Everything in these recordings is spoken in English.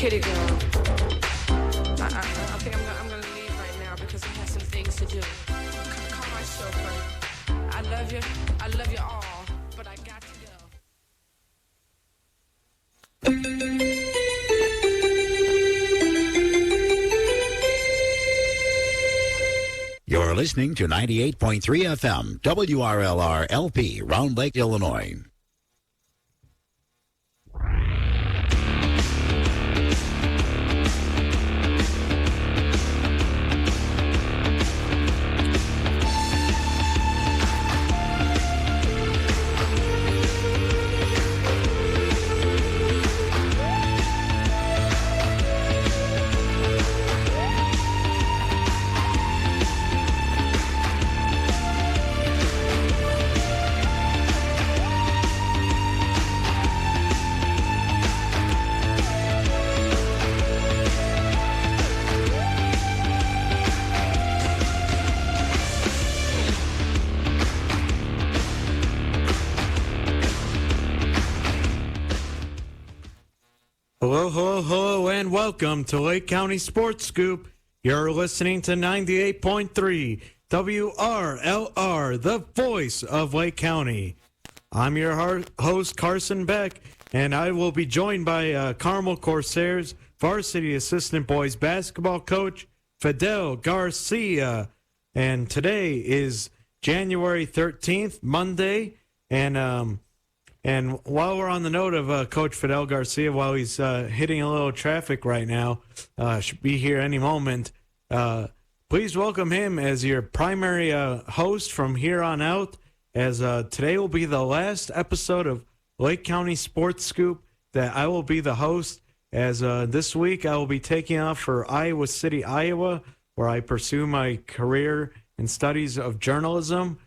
Kitty girl. I think I'm gonna leave right now because I have some things to do. Call my chauffeur. I love you all, but I got to go. You're listening to 98.3 FM, WRLR LP, Round Lake, Illinois. Hello, and welcome to Lake County Sports Scoop. You're listening to 98.3 WRLR, the voice of Lake County. I'm your host, Carson Beck, and I will be joined by Carmel Corsairs varsity assistant boys basketball coach Fidel Garcia. And today is January 13th, Monday, and while we're on the note of Coach Fidel Garcia, while he's hitting a little traffic right now, should be here any moment, please welcome him as your primary host from here on out, as today will be the last episode of Lake County Sports Scoop that I will be the host, as this week I will be taking off for Iowa City, Iowa, where I pursue my career in studies of journalism.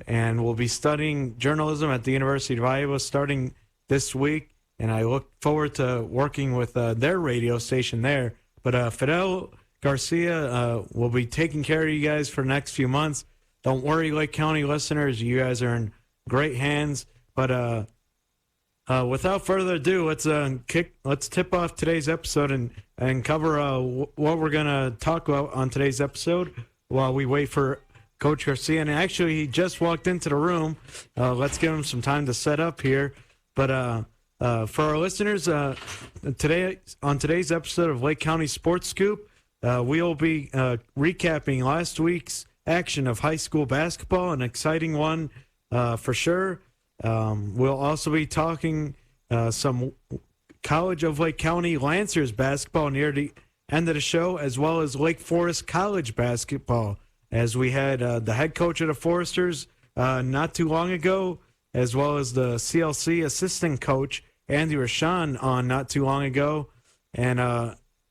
And we'll be studying journalism at the University of Iowa starting this week. And I look forward to working with their radio station there. But Fidel Garcia will be taking care of you guys for the next few months. Don't worry, Lake County listeners. You guys are in great hands. But without further ado, let's tip off today's episode and cover what we're going to talk about on today's episode while we wait for Coach Garcia. And actually, he just walked into the room. Let's give him some time to set up here. But for our listeners, today on today's episode of Lake County Sports Scoop, we'll be recapping last week's action of high school basketball, an exciting one for sure. We'll also be talking some College of Lake County Lancers basketball near the end of the show, as well as Lake Forest College basketball, as we had the head coach of the Foresters not too long ago, as well as the CLC assistant coach, Andy Rashawn, on not too long ago. And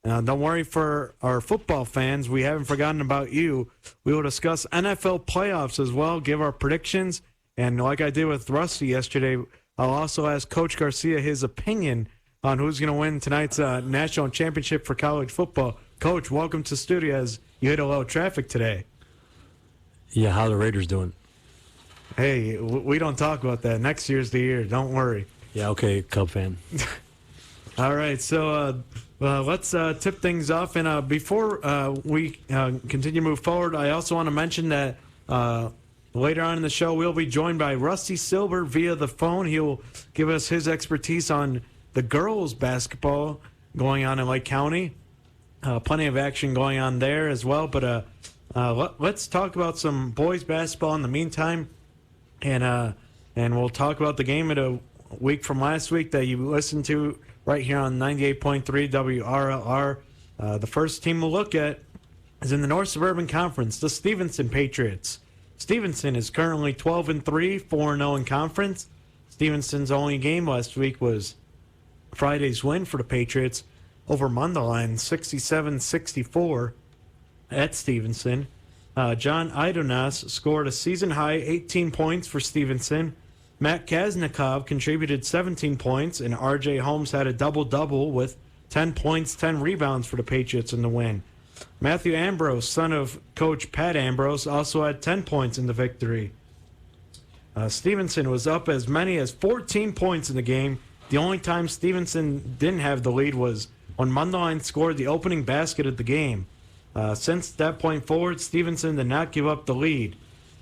don't worry for our football fans, we haven't forgotten about you. We will discuss NFL playoffs as well, give our predictions. And like I did with Rusty yesterday, I'll also ask Coach Garcia his opinion on who's going to win tonight's national championship for college football. Coach, welcome to studio as you hit a little traffic today. Yeah, how the Raiders doing? Hey, we don't talk about that. Next year's the year. Don't worry. Yeah, okay, Cub fan. All right, so let's tip things off. And before we continue to move forward, I also want to mention that later on in the show, we'll be joined by Rusty Silber via the phone. He'll give us his expertise on the girls' basketball going on in Lake County. Plenty of action going on there as well. But let's talk about some boys' basketball in the meantime. And we'll talk about the game of the week from last week that you listened to right here on 98.3 WRLR. The first team we'll look at is in the North Suburban Conference, the Stevenson Patriots. Stevenson is currently 12-3, 4-0 in conference. Stevenson's only game last week was Friday's win for the Patriots over Mundelein, 67-64 at Stevenson. John Idonas scored a season-high 18 points for Stevenson. Matt Kaznikov contributed 17 points, and R.J. Holmes had a double-double with 10 points, 10 rebounds for the Patriots in the win. Matthew Ambrose, son of Coach Pat Ambrose, also had 10 points in the victory. Stevenson was up as many as 14 points in the game. The only time Stevenson didn't have the lead was when Mundelein scored the opening basket of the game. Since that point forward, Stevenson did not give up the lead.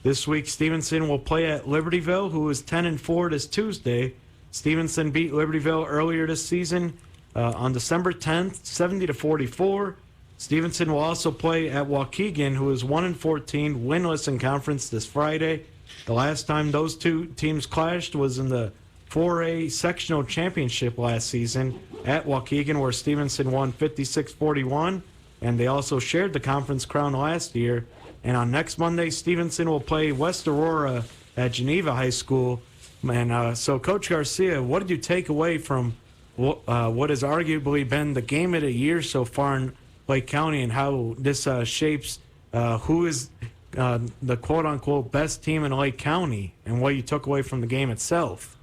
This week, Stevenson will play at Libertyville, who is 10-4 this Tuesday. Stevenson beat Libertyville earlier this season on December 10th, 70-44. Stevenson will also play at Waukegan, who is 1-14, winless in conference this Friday. The last time those two teams clashed was in the 4A sectional championship last season at Waukegan, where Stevenson won 56-41, and they also shared the conference crown last year. And on next Monday, Stevenson will play West Aurora at Geneva High School. And so, Coach Garcia, what did you take away from what has arguably been the game of the year so far in Lake County, and how this shapes who is the quote-unquote best team in Lake County, and what you took away from the game itself?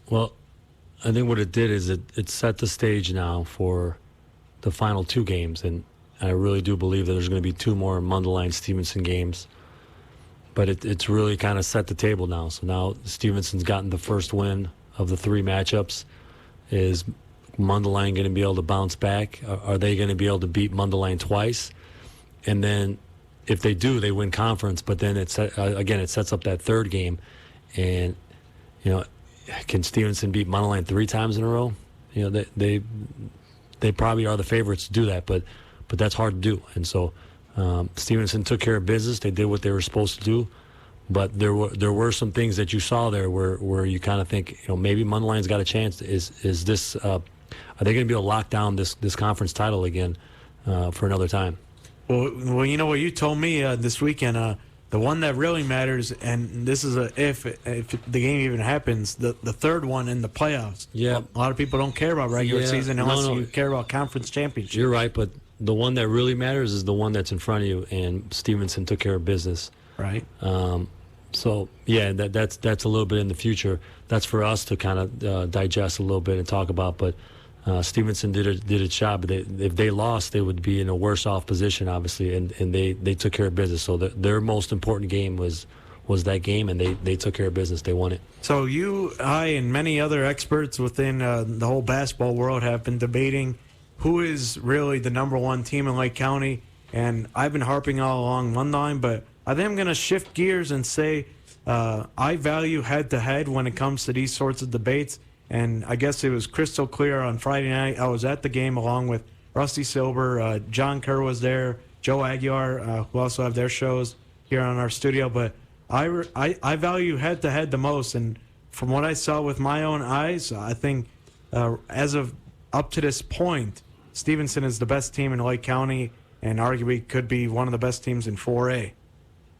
Well, I think what it did is it set the stage now for the final two games, and I really do believe that there's going to be two more Mundelein-Stevenson games. But it's really kind of set the table now. So now Stevenson's gotten the first win of the three matchups. Is Mundelein going to be able to bounce back? Are they going to be able to beat Mundelein twice? And then if they do, they win conference. But then it sets up that third game. And, can Stevenson beat Mundelein three times in a row? They probably are the favorites to do that. But that's hard to do. And so Stevenson took care of business. They did what they were supposed to do, but there were some things that you saw there where you kind of think, maybe Mundelein's got a chance. Is this are they going to be able to lock down this conference title again for another time? Well, you know what you told me this weekend. The one that really matters, and this is if the game even happens, the third one in the playoffs. Yeah, a lot of people don't care about regular season unless you care about conference championship. You're right, but the one that really matters is the one that's in front of you, and Stevenson took care of business. Right. So yeah, that's a little bit in the future. That's for us to kind of digest a little bit and talk about. But Stevenson did its job. But if they lost, they would be in a worse off position, obviously, and they took care of business. So their most important game was that game, and they took care of business. They won it. So you, I, and many other experts within the whole basketball world have been debating who is really the number one team in Lake County. And I've been harping all along Mundelein, but I think I'm going to shift gears and say I value head-to-head when it comes to these sorts of debates. And I guess it was crystal clear on Friday night. I was at the game along with Rusty Silber. John Kerr was there, Joe Aguilar, who also have their shows here on our studio. But I value head-to-head the most. And from what I saw with my own eyes, I think as of up to this point, Stevenson is the best team in Lake County and arguably could be one of the best teams in 4A.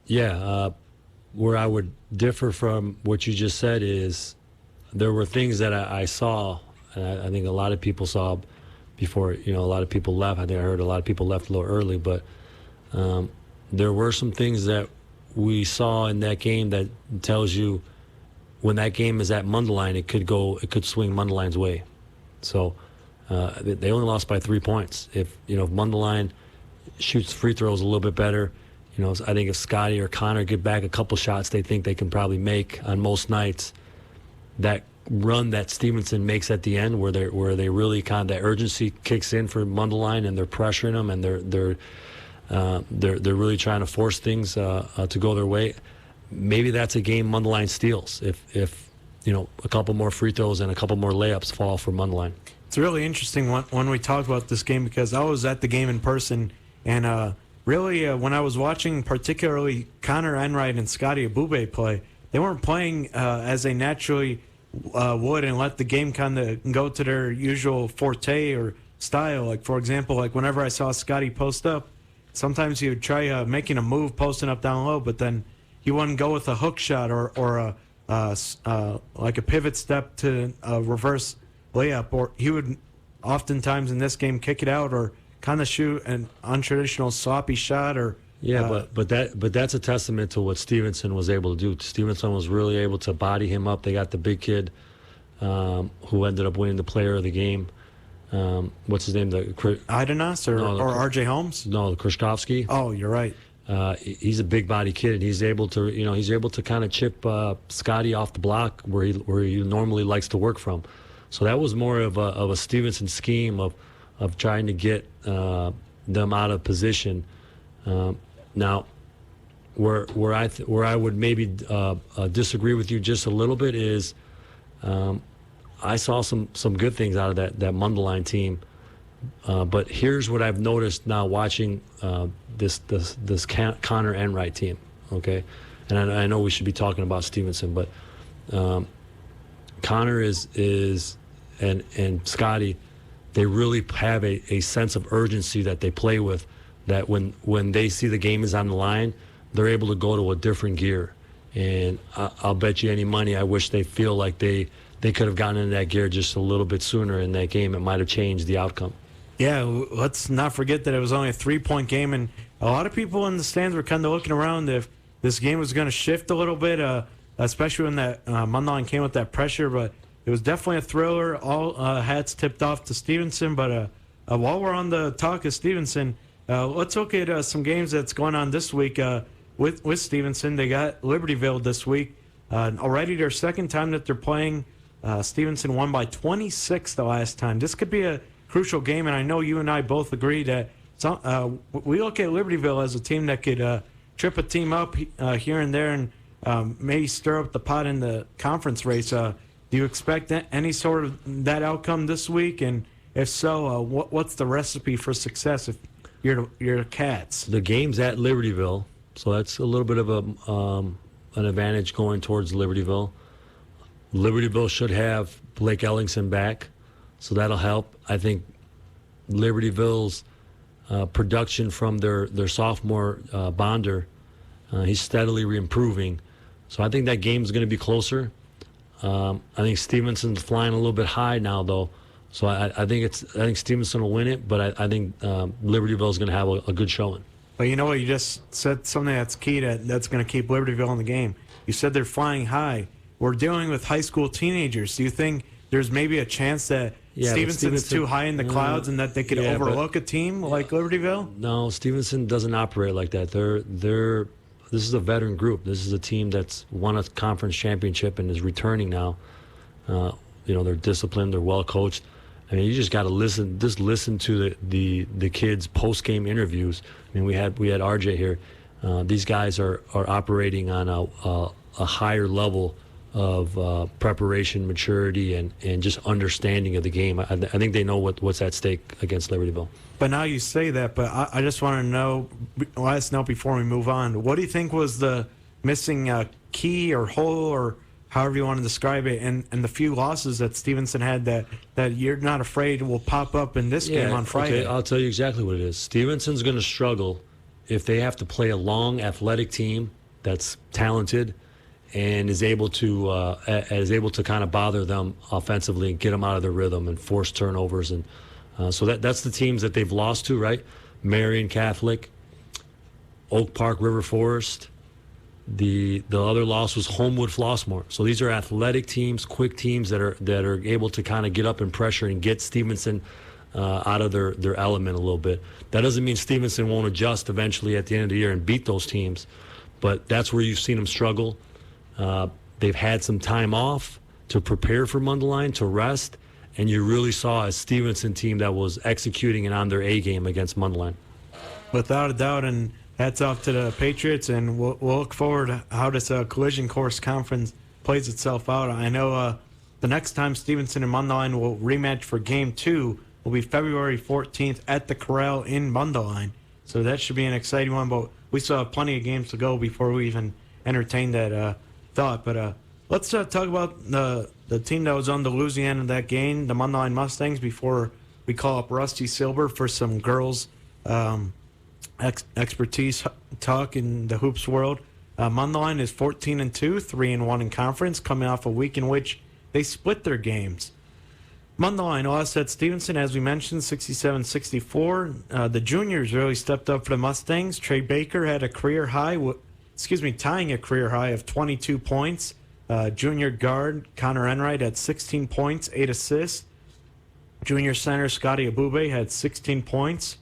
Yeah, where I would differ from what you just said is there were things that I saw, and I think a lot of people saw before, a lot of people left. I think I heard a lot of people left a little early, but there were some things that we saw in that game that tells you when that game is at Mundelein, it could swing Mundelein's way. So they only lost by 3 points. If Mundelein shoots free throws a little bit better, I think if Scotty or Connor get back a couple shots they think they can probably make on most nights, that run that Stevenson makes at the end where they really kind of that urgency kicks in for Mundelein and they're pressuring them and they're really trying to force things to go their way. Maybe that's a game Mundelein steals if a couple more free throws and a couple more layups fall for Mundelein. It's really interesting when we talk about this game because I was at the game in person, and really when I was watching particularly Connor Enright and Scotty Abube play, they weren't playing as they naturally would and let the game kind of go to their usual forte or style. Like, for example, whenever I saw Scotty post up, sometimes he would try making a move posting up down low, but then he wouldn't go with a hook shot or like a pivot step to a reverse layup, or he would oftentimes in this game kick it out or kind of shoot an untraditional sloppy shot. Or but that's a testament to what Stevenson was able to do. Stevenson was really able to body him up. They got the big kid who ended up winning the player of the game. What's his name? Idanas or RJ Holmes? No, Krzyzkowski. Oh, you're right. He's a big body kid, and he's able to kind of chip Scotty off the block where he normally likes to work from. So that was more of a Stevenson scheme of of trying to get them out of position. Now, where I would maybe disagree with you just a little bit is I saw some good things out of that Mundelein team. But here's what I've noticed now watching this Connor Enright team. Okay, and I know we should be talking about Stevenson, but Connor is and Scotty, they really have a sense of urgency that they play with. That when they see the game is on the line, they're able to go to a different gear. And I'll bet you any money, I wish they feel like they could have gotten into that gear just a little bit sooner in that game. It might have changed the outcome. Yeah, let's not forget that it was only a 3-point game, and a lot of people in the stands were kind of looking around if this game was going to shift a little bit, especially when that Mundelein came with that pressure. But it was definitely a thriller. All hats tipped off to Stevenson. But while we're on the talk of Stevenson, let's look at some games that's going on this week with Stevenson. They got Libertyville this week. Already their second time that they're playing. Stevenson won by 26 the last time. This could be a crucial game, and I know you and I both agree that we look at Libertyville as a team that could trip a team up here and there and maybe stir up the pot in the conference race. Do you expect any sort of that outcome this week? And if so, what's the recipe for success if you're the Cats? The game's at Libertyville, so that's a little bit of an advantage going towards Libertyville. Libertyville should have Blake Ellingson back, so that'll help. I think Libertyville's production from their sophomore Bonder, he's steadily improving. So I think that game's going to be closer. I think Stevenson's flying a little bit high now, though. So I think Stevenson will win it, but I think Libertyville's going to have a good showing. But you know what? You just said something that's key that's going to keep Libertyville in the game. You said they're flying high. We're dealing with high school teenagers. Do you think there's maybe a chance that Stevenson's too high in the clouds and that they could overlook a team like Libertyville? No, Stevenson doesn't operate like that. This is a veteran group. This is a team that's won a conference championship and is returning now. They're disciplined. They're well coached. I mean, you just got to listen. Just listen to the kids' post game interviews. I mean, we had RJ here. These guys are operating on a higher level of preparation, maturity, and just understanding of the game. I think they know what's at stake against Libertyville. But now you say that, but I just want to know, let us know before we move on, what do you think was the missing key or hole or however you want to describe it, and the few losses that Stevenson had that you're not afraid will pop up in this game on Friday? Okay, I'll tell you exactly what it is. Stevenson's going to struggle if they have to play a long, athletic team that's talented and is able to kind of bother them offensively and get them out of their rhythm and force turnovers. And so that's the teams that they've lost to, right? Marion Catholic, Oak Park River Forest. The other loss was Homewood Flossmoor. So these are athletic teams, quick teams that are able to kind of get up and pressure and get Stevenson out of their element a little bit. That doesn't mean Stevenson won't adjust eventually at the end of the year and beat those teams, but that's where you've seen them struggle. They've had some time off to prepare for Mundelein, to rest, and you really saw a Stevenson team that was executing and on their A game against Mundelein. Without a doubt, and hats off to the Patriots, and we'll look forward to how this collision course conference plays itself out. I know the next time Stevenson and Mundelein will rematch for Game 2 will be February 14th at the Corral in Mundelein. So that should be an exciting one, but we still have plenty of games to go before we even entertain that thought. But let's talk about the team that was on the losing end of that game, the Mundelein Mustangs, before we call up Rusty Silber for some girls' expertise talk in the hoops world. Mundelein is 14-2, 3-1 in conference, coming off a week in which they split their games. Mundelein lost at Stevenson, as we mentioned, 67-64. The juniors really stepped up for the Mustangs. Trey Baker had a career high, tying a career high of 22 points. Junior guard Connor Enright had 16 points, 8 assists. Junior center Scotty Abube had 16 points.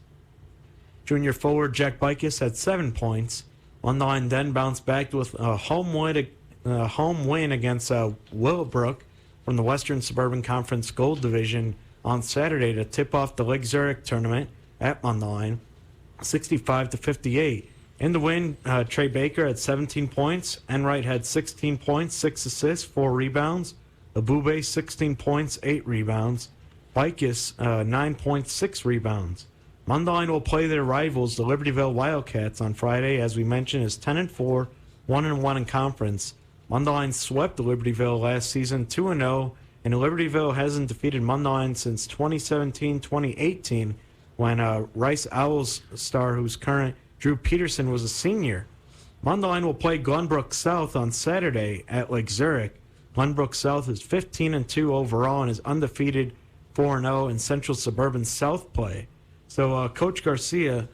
Junior forward Jack Bikes had 7 points. Mundelein then bounced back with a home win against Willowbrook from the Western Suburban Conference Gold Division on Saturday to tip off the Lake Zurich tournament at Mundelein, 65-58. In the win, Trey Baker had 17 points. Enright had 16 points, 6 assists, 4 rebounds. Abube, 16 points, 8 rebounds. Bicus, 9 points, 6 rebounds. Mundelein will play their rivals, the Libertyville Wildcats, on Friday. As we mentioned, is 10-4, 1-1 in conference. Mundelein swept Libertyville last season, 2-0, and Libertyville hasn't defeated Mundelein since 2017-2018, when Rice Owls star, who's current Drew Peterson, was a senior. Mundelein will play Glenbrook South on Saturday at Lake Zurich. Glenbrook South is 15-2 overall and is undefeated 4-0 in Central Suburban South play. So, Coach Garcia,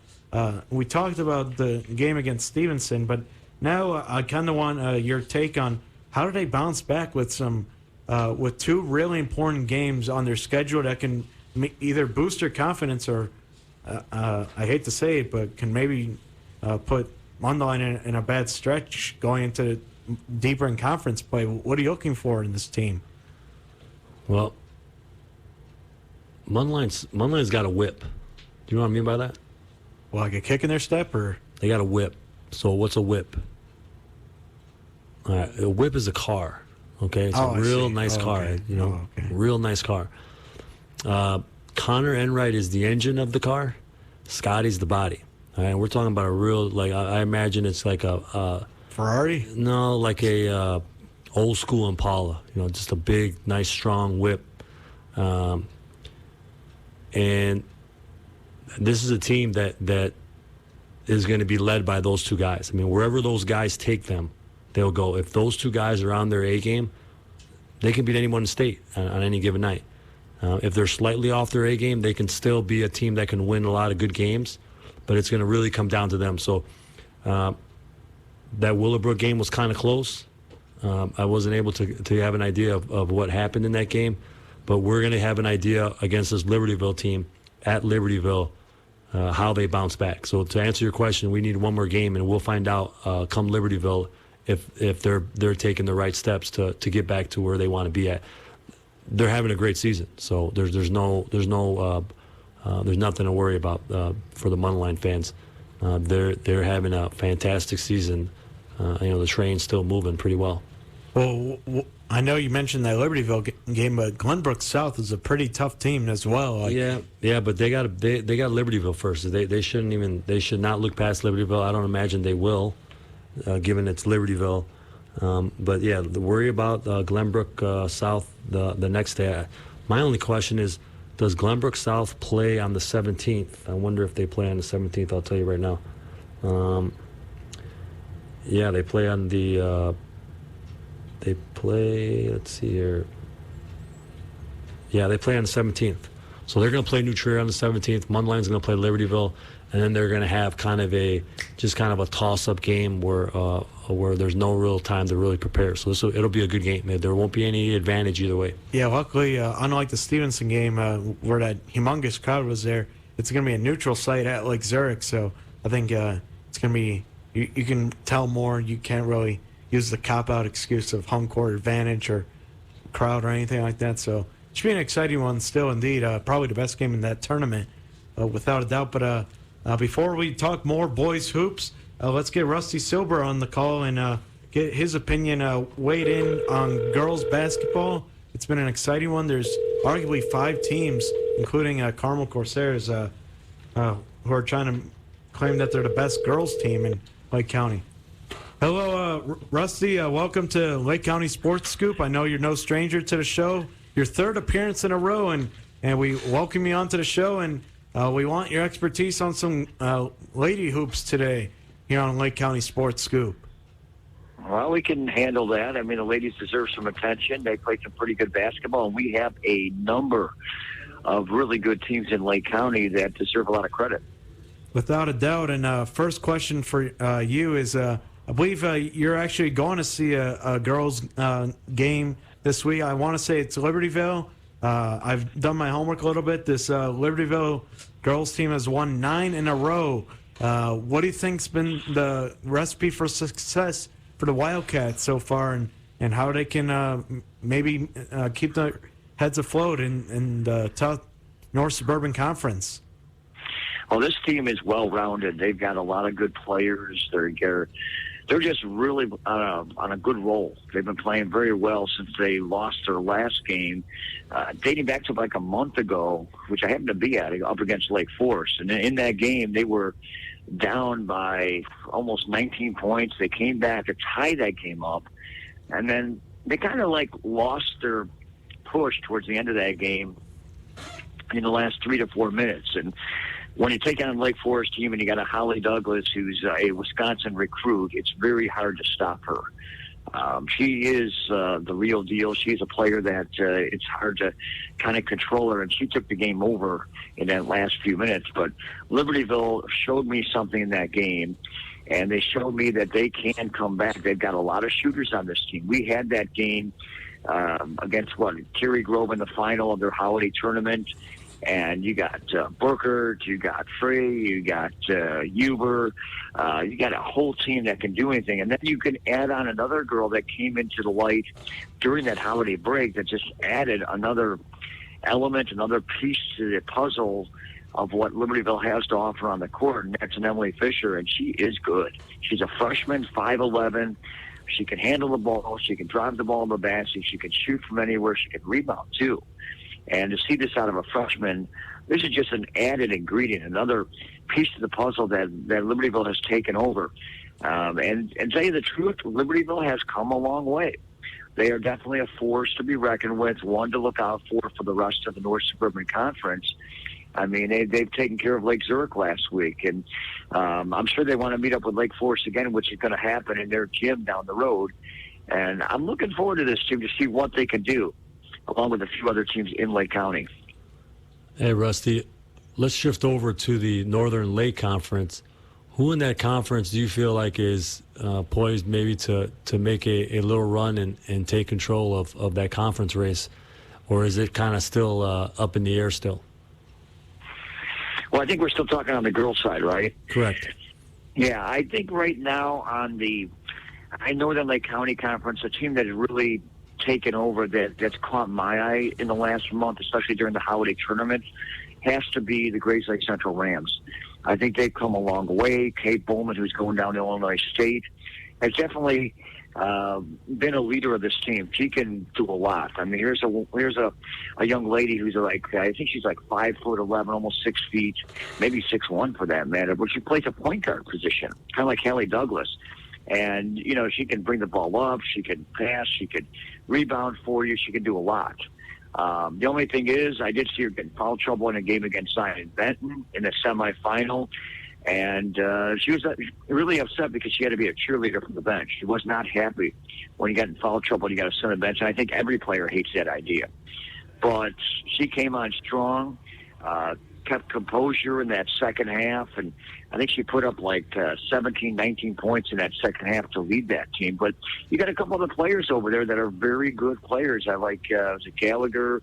we talked about the game against Stevenson, but now I kind of want your take on how do they bounce back with with 2 really important games on their schedule that can either boost their confidence or, I hate to say it, but can maybe put Mundelein in a bad stretch going into deeper in conference play. What are you looking for in this team? Well, Mundelein's got a whip. Do you know what I mean by that? Well, like a kick in their step, or they got a whip. So what's a whip? All right, a whip is a car. Okay, it's a real nice car. Okay. You know, real nice car. Connor Enright is the engine of the car. Scotty's the body. All right, we're talking about a real, like, I imagine it's like a Ferrari? No, like a old school Impala. You know, just a big, nice, strong whip. And this is a team that is going to be led by those 2 guys. I mean, wherever those guys take them, they'll go. If those 2 guys are on their A game, they can beat anyone in the state on any given night. If they're slightly off their A game, they can still be a team that can win a lot of good games, but it's going to really come down to them. So that Willowbrook game was kind of close. I wasn't able to have an idea of what happened in that game, but we're going to have an idea against this Libertyville team at Libertyville how they bounce back. So to answer your question, we need one more game, and we'll find out come Libertyville if they're taking the right steps to get back to where they want to be at. They're having a great season, so there's nothing to worry about for the Mundelein fans. They're having a fantastic season. The train's still moving pretty well. Well, I know you mentioned that Libertyville game, but Glenbrook South is a pretty tough team as well. Yeah, but they got Libertyville first. They should not look past Libertyville. I don't imagine they will, given it's Libertyville. But yeah, worry about Glenbrook South the next day. My only question is, does Glenbrook South play on the 17th? I wonder if they play on the 17th. I'll tell you right now. Yeah, they play on the. Let's see here. Yeah, they play on the 17th. So they're going to play New Trier on the 17th. Mundelein's going to play Libertyville, and then they're going to have kind of a toss-up game where there's no real time to really prepare. So it'll be a good game. There won't be any advantage either way. Yeah, luckily, unlike the Stevenson game where that humongous crowd was there, it's going to be a neutral site at Lake Zurich. So I think it's going to be you can tell more. You can't really use the cop-out excuse of home court advantage or crowd or anything like that. So it should be an exciting one still, indeed. Probably the best game in that tournament, without a doubt. But before we talk more boys hoops, let's get Rusty Silber on the call and get his opinion weighed in on girls basketball. It's been an exciting one. There's arguably 5 teams, including Carmel Corsairs, who are trying to claim that they're the best girls team in Lake County. Hello, Rusty. Welcome to Lake County Sports Scoop. I know you're no stranger to the show. Your 3rd appearance in a row, and we welcome you onto the show, and we want your expertise on some lady hoops today here on Lake County Sports Scoop. Well, we can handle that. I mean, the ladies deserve some attention. They play some pretty good basketball, and we have a number of really good teams in Lake County that deserve a lot of credit. Without a doubt. And first question for you is, I believe you're actually going to see a girls' game this week. I want to say it's Libertyville. I've done my homework a little bit. This Libertyville girls team has won 9 in a row. What do you think's been the recipe for success for the Wildcats so far, and how they can maybe keep heads afloat in the North Suburban Conference. Well, this team is well-rounded. They've got a lot of good players. They're just really on a good roll. They've been playing very well since they lost their last game, dating back to like a month ago, which I happened to be at, up against Lake Forest. And in that game, they were down by almost 19 points. They came back to tie that game up, and then they kind of like lost their push towards the end of that game in the last 3 to 4 minutes. And when you take on Lake Forest team and you got a Holly Douglas who's a Wisconsin recruit, it's very hard to stop her. She is the real deal. She's a player that it's hard to kind of control her, and she took the game over in that last few minutes. But Libertyville showed me something in that game, and they showed me that they can come back. They've got a lot of shooters on this team. We had that game against Kerry Grove in the final of their holiday tournament. And you got Burkert, you got Frey, you got Huber, you got a whole team that can do anything. And then you can add on another girl that came into the light during that holiday break that just added another element, another piece to the puzzle of what Libertyville has to offer on the court. And that's an Emily Fisher, and she is good. She's a freshman, 5'11". She can handle the ball. She can drive the ball in the basket. She can shoot from anywhere. She can rebound, too. And to see this out of a freshman, this is just an added ingredient, another piece of the puzzle that Libertyville has taken over. And tell you the truth, Libertyville has come a long way. They are definitely a force to be reckoned with, one to look out for the rest of the North Suburban Conference. I mean, they've taken care of Lake Zurich last week, and I'm sure they want to meet up with Lake Forest again, which is going to happen in their gym down the road. And I'm looking forward to this team to see what they can do, along with a few other teams in Lake County. Hey, Rusty, let's shift over to the Northern Lake Conference. Who in that conference do you feel like is poised maybe to make a little run and take control of that conference race? Or is it kind of still up in the air still? Well, I think we're still talking on the girls' side, right? Correct. Yeah, I think right now on the Northern Lake County Conference, a team that is really taken over that's caught my eye in the last month, especially during the holiday tournament, has to be the Grays Lake Central Rams. I think they've come a long way. Kate Bowman, who's going down to Illinois State, has definitely been a leader of this team. She can do a lot. I mean, here's a young lady who's like, I think she's like 5'11", almost 6 feet, maybe 6'1" for that matter, but she plays a point guard position, kind of like Hallie Douglas. And, you know, she can bring the ball up, she can pass, she can rebound for you, she can do a lot. The only thing is, I did see her get in foul trouble in a game against Zion Benton in the semifinal, and she was really upset because she had to be a cheerleader from the bench. She was not happy when you got in foul trouble and you got to sit on the bench, and I think every player hates that idea. But she came on strong, kept composure in that second half, and I think she put up like 17, 19 points in that second half to lead that team. But you got a couple other players over there that are very good players. I like Gallagher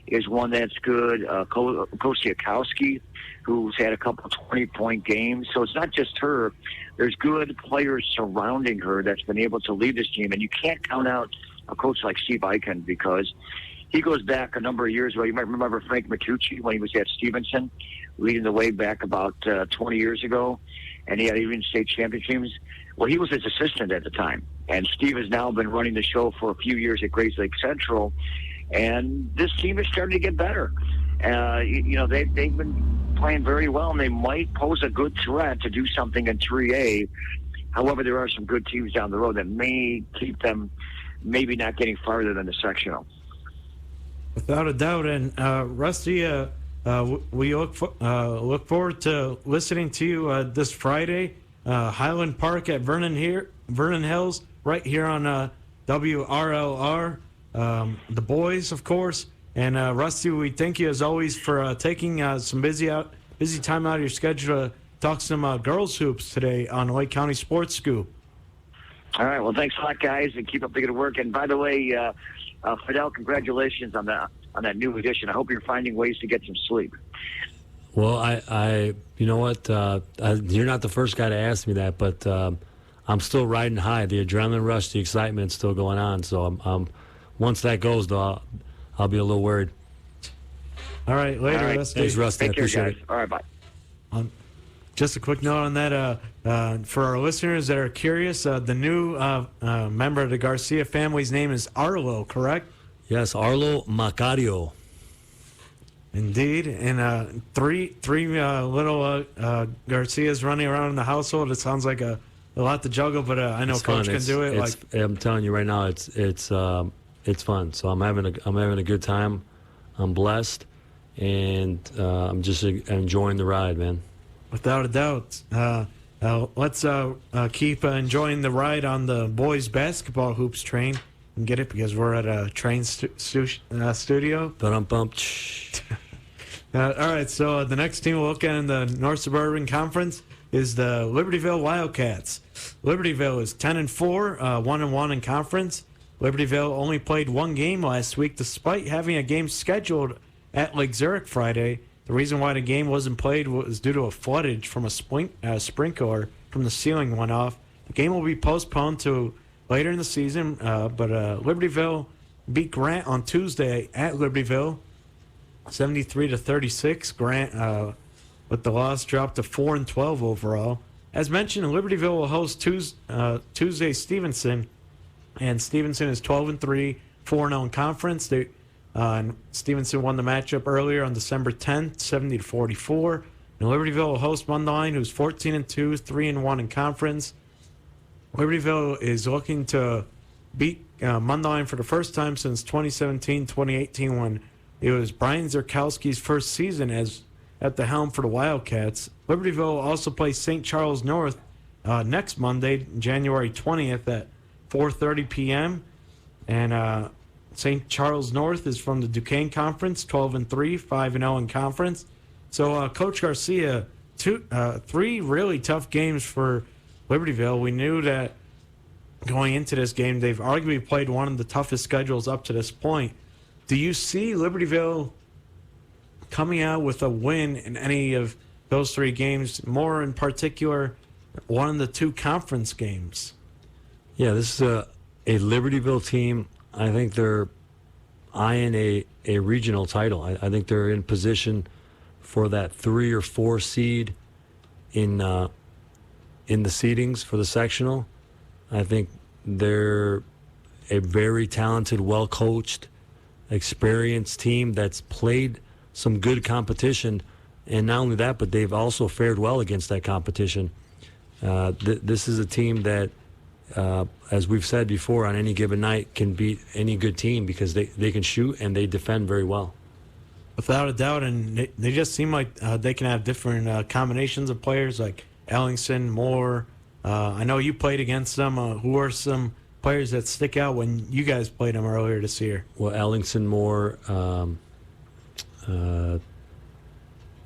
is one that's good. Kosiakowski, who's had a couple of 20-point games. So it's not just her. There's good players surrounding her that's been able to lead this team. And you can't count out a coach like Steve Eichen because he goes back a number of years ago. You might remember Frank Matucci when he was at Stevenson, leading the way back about 20 years ago, and he had even state championship. Well, he was his assistant at the time, and Steve has now been running the show for a few years at Grays Lake Central, and this team is starting to get better. You know, they've been playing very well, and they might pose a good threat to do something in 3A. However, there are some good teams down the road that may keep them maybe not getting farther than the sectional. Without a doubt. And Rusty, we look forward to listening to you this Friday, Highland Park at Vernon Hills, right here on WRLR. The boys, of course. And Rusty, we thank you as always for taking some busy time out of your schedule to talk some girls hoops today on Lake County Sports Scoop. All right. Well, thanks a lot, guys, and keep up the good work. And by the way, Fidel, congratulations on that new edition. I hope you're finding ways to get some sleep. Well, I you know what? You're not the first guy to ask me that, but I'm still riding high. The adrenaline rush, the excitement's still going on. So I'm once that goes, though, I'll be a little worried. All right, later, All right. Rusty. Thanks, Rusty. I Take care, appreciate guys. it. All right, bye. Just a quick note on that. For our listeners that are curious, the new member of the Garcia family's name is Arlo, correct? Yes, Arlo Macario. Indeed. And three little Garcias running around in the household. It sounds like a lot to juggle, but I know It's Coach fun. can do it. I'm telling you right now, it's fun. So I'm having a good time. I'm blessed, and I'm just enjoying the ride, man. Without a doubt. Let's keep enjoying the ride on the boys basketball hoops train and get it because we're at a train studio. Bump. All right, so the next team we'll look at in the North Suburban Conference is the Libertyville Wildcats. Libertyville is 10-4, 1-1 in conference. Libertyville only played one game last week despite having a game scheduled at Lake Zurich Friday. The reason why the game wasn't played was due to a floodage from a sprinkler from the ceiling went off. The game will be postponed to later in the season, but Libertyville beat Grant on Tuesday at Libertyville, 73-36. Grant, with the loss, dropped to 4-12 overall. As mentioned, Libertyville will host Tuesday Stevenson, and Stevenson is 12-3, 4-0 in conference. Stevenson won the matchup earlier on December 10th, 70-44. And Libertyville will host Mundelein, who's 14-2, 3-1 in conference. Libertyville is looking to beat Mundelein for the first time since 2017-2018 when it was Brian Zerkowski's first season at the helm for the Wildcats. Libertyville will also play St. Charles North next Monday, January 20th at 4:30 p.m. And St. Charles North is from the Duquesne Conference, 12-3, 5-0 in conference. So, Coach Garcia, three really tough games for Libertyville. We knew that going into this game, they've arguably played one of the toughest schedules up to this point. Do you see Libertyville coming out with a win in any of those three games, more in particular, one of the two conference games? Yeah, this is a Libertyville team. I think they're eyeing a regional title. I think they're in position for that 3 or 4 seed in the seedings for the sectional. I think they're a very talented, well-coached, experienced team that's played some good competition, and not only that, but they've also fared well against that competition. This is a team that, as we've said before, on any given night can beat any good team because they can shoot and they defend very well. Without a doubt, and they just seem like they can have different combinations of players like Ellingson, Moore. I know you played against them. Who are some players that stick out when you guys played them earlier this year? Well, Ellingson, Moore,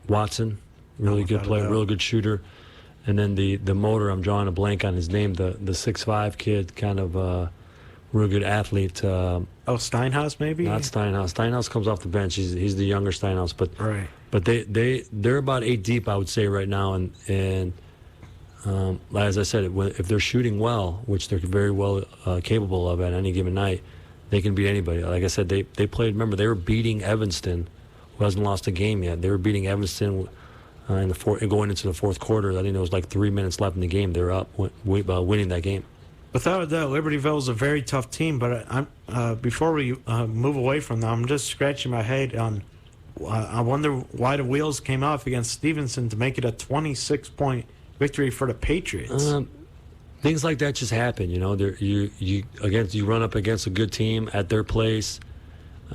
Watson, really good player, real good shooter. And then the motor, I'm drawing a blank on his name, the 6'5" kid, kind of real good athlete. Steinhaus maybe? Not Steinhaus. Steinhaus comes off the bench. He's the younger Steinhaus, but right. But they're about 8 deep, I would say, right now. And as I said, if they're shooting well, which they're very well capable of at any given night, they can beat anybody. Like I said, they played. Remember, they were beating Evanston, who hasn't lost a game yet. They were beating Evanston going into the fourth quarter. I think there was like 3 minutes left in the game. They were up, winning that game. Without a doubt, Libertyville is a very tough team. But before we move away from them, I'm just scratching my head on. I wonder why the wheels came off against Stevenson to make it a 26-point victory for the Patriots. Things like that just happen, you know. You run up against a good team at their place.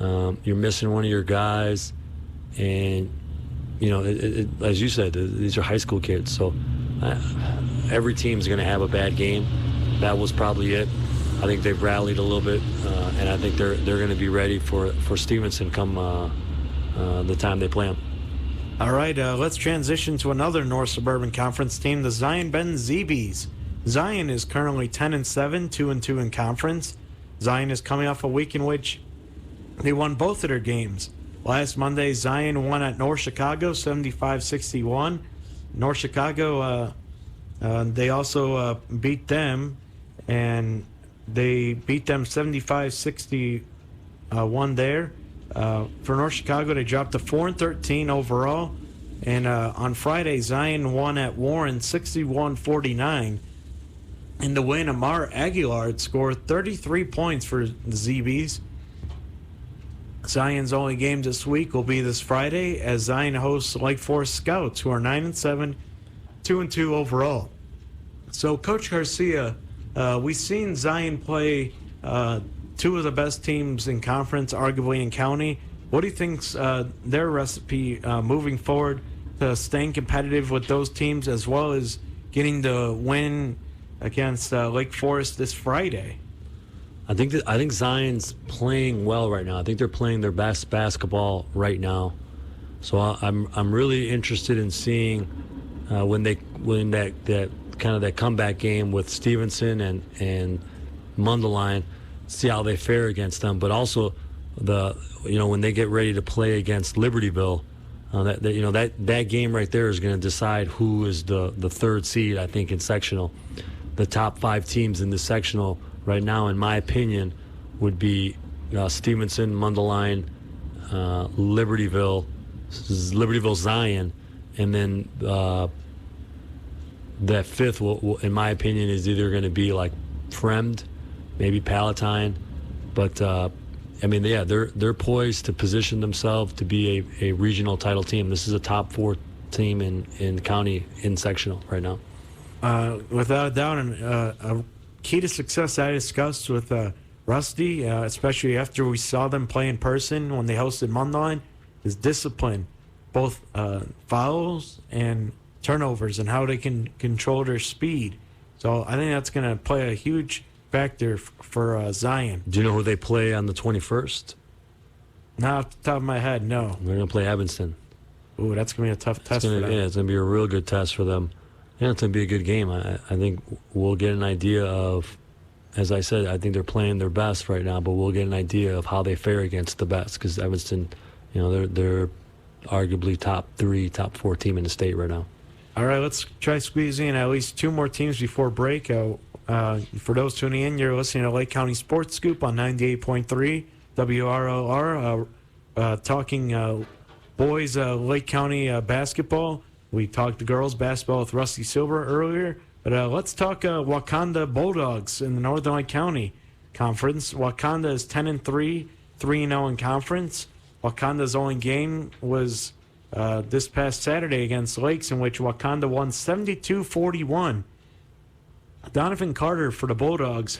You're missing one of your guys, and you know, as you said, these are high school kids. So every team's going to have a bad game. That was probably it. I think they've rallied a little bit, and I think they're going to be ready for Stevenson come the time they play them. All right, let's transition to another North Suburban Conference team, the Zion Bend Zeebies. Zion is currently 10-7, 2-2 in conference. Zion is coming off a week in which they won both of their games. Last Monday, Zion won at North Chicago, 75-61. North Chicago, they also beat them, and they beat them 75-61 there. For North Chicago, they dropped to 4-13 overall. And on Friday, Zion won at Warren 61-49. In the win, Amar Aguilar scored 33 points for the ZBs. Zion's only game this week will be this Friday as Zion hosts Lake Forest Scouts, who are 9-7, 2-2 overall. So, Coach Garcia, we've seen Zion play two of the best teams in conference, arguably in county. What do you think's their recipe moving forward to staying competitive with those teams, as well as getting the win against Lake Forest this Friday? I think Zion's playing well right now. I think they're playing their best basketball right now. So I'm really interested in seeing when that kind of that comeback game with Stevenson and Mundelein, see how they fare against them. But also when they get ready to play against Libertyville, that game right there is going to decide who is the third seed, I think, in sectional. The top 5 teams in the sectional right now, in my opinion, would be Stevenson, Mundelein, Libertyville Zion, and then that fifth, will, in my opinion, is either going to be like Fremd, maybe Palatine, but they're poised to position themselves to be a regional title team. This is a top 4 team in county in sectional right now. Without a doubt, and a key to success I discussed with Rusty, especially after we saw them play in person when they hosted Mundelein, is discipline, both fouls and turnovers, and how they can control their speed. So I think that's going to play a huge factor for Zion. Do you know who they play on the 21st? Not off the top of my head, no. They're going to play Evanston. Ooh, that's going to be a tough test for them. Yeah, it's going to be a real good test for them. Yeah, it's going to be a good game. I think we'll get an idea of, as I said, I think they're playing their best right now, but we'll get an idea of how they fare against the best, because Evanston, they're arguably top 3, top 4 team in the state right now. All right, let's try squeezing in at least 2 more teams before break. For those tuning in, you're listening to Lake County Sports Scoop on 98.3 WRLR, talking boys Lake County basketball. We talked girls basketball with Rusty Silber earlier, but let's talk Wakanda Bulldogs in the Northern Lake County Conference. Wakanda is 10-3, 3-0 in conference. Wakanda's only game was this past Saturday against Lakes, in which Wakanda won 72-41. Donovan Carter for the Bulldogs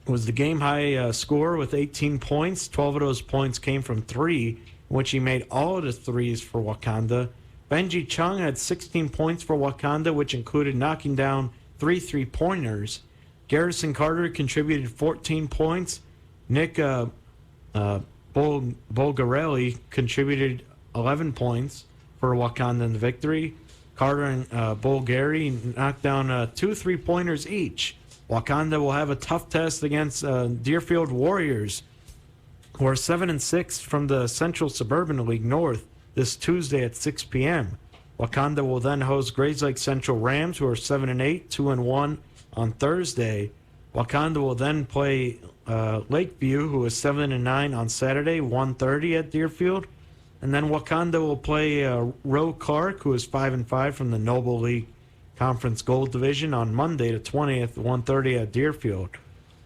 was the game-high scorer with 18 points. 12 of those points came from 3, in which he made all of the threes for Wakanda. Benji Chung had 16 points for Wakanda, which included knocking down 3 3-pointers. Garrison Carter contributed 14 points. Nick Bulgarelli contributed 11 points for Wakanda in the victory. Carter and Bulgari knocked down 2 3-pointers each. Wakanda will have a tough test against Deerfield Warriors, who are 7-6 from the Central Suburban League North, this Tuesday at 6 p.m. Wakanda will then host Grayslake Central Rams, who are 7-8, 2-1 on Thursday. Wakanda will then play Lakeview, who is 7-9 on Saturday, 1:30 at Deerfield. And then Wakanda will play Roe Clark, who is 5-5 from the Noble League Conference Gold Division, on Monday the 20th, 1:30 at Deerfield.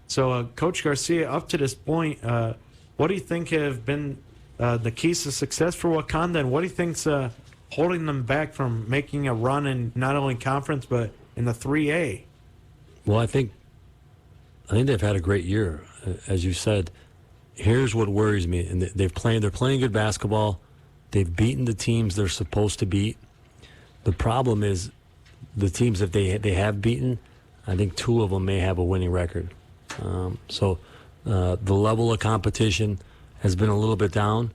So, Coach Garcia, up to this point, what do you think have been the keys to success for Wakanda, and what do you think's holding them back from making a run in not only conference but in the 3A? Well, I think they've had a great year, as you said. Here's what worries me, and they're playing good basketball. They've beaten the teams they're supposed to beat. The problem is the teams that they have beaten, I think 2 of them may have a winning record. So the level of competition has been a little bit down.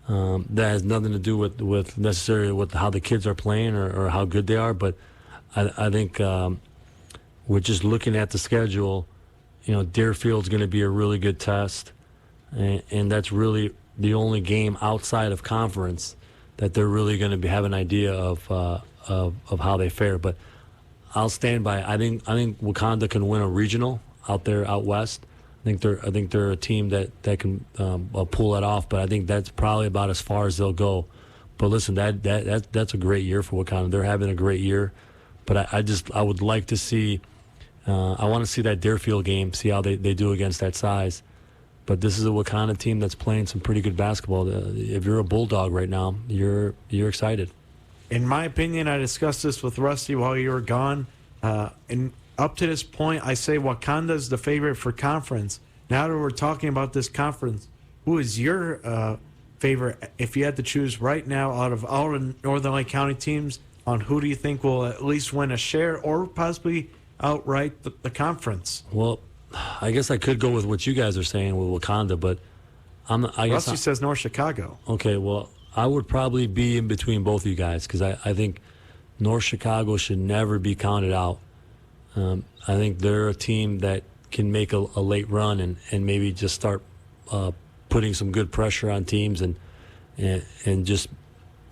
That has nothing to do with necessarily with how the kids are playing or how good they are, but I think we're just looking at the schedule. Deerfield's going to be a really good test, and that's really the only game outside of conference that they're really going to have an idea of how they fare. But I'll stand by. I think Wakanda can win a regional out west. I think they're a team that can pull that off. But I think that's probably about as far as they'll go. But listen, that's a great year for Wakanda. They're having a great year. But I would like to see. I want to see that Deerfield game, see how they do against that size. But this is a Wakanda team that's playing some pretty good basketball. If you're a Bulldog right now, you're excited. In my opinion, I discussed this with Rusty while you were gone. And up to this point, I say Wakanda is the favorite for conference. Now that we're talking about this conference, who is your favorite if you had to choose right now out of all the Northern Lake County teams on who do you think will at least win a share or possibly outright the conference? Well, I guess I could go with what you guys are saying with Wakanda, but Rusty says North Chicago. Okay, well, I would probably be in between both of you guys because I think North Chicago should never be counted out. I think they're a team that can make a late run and maybe just start putting some good pressure on teams and just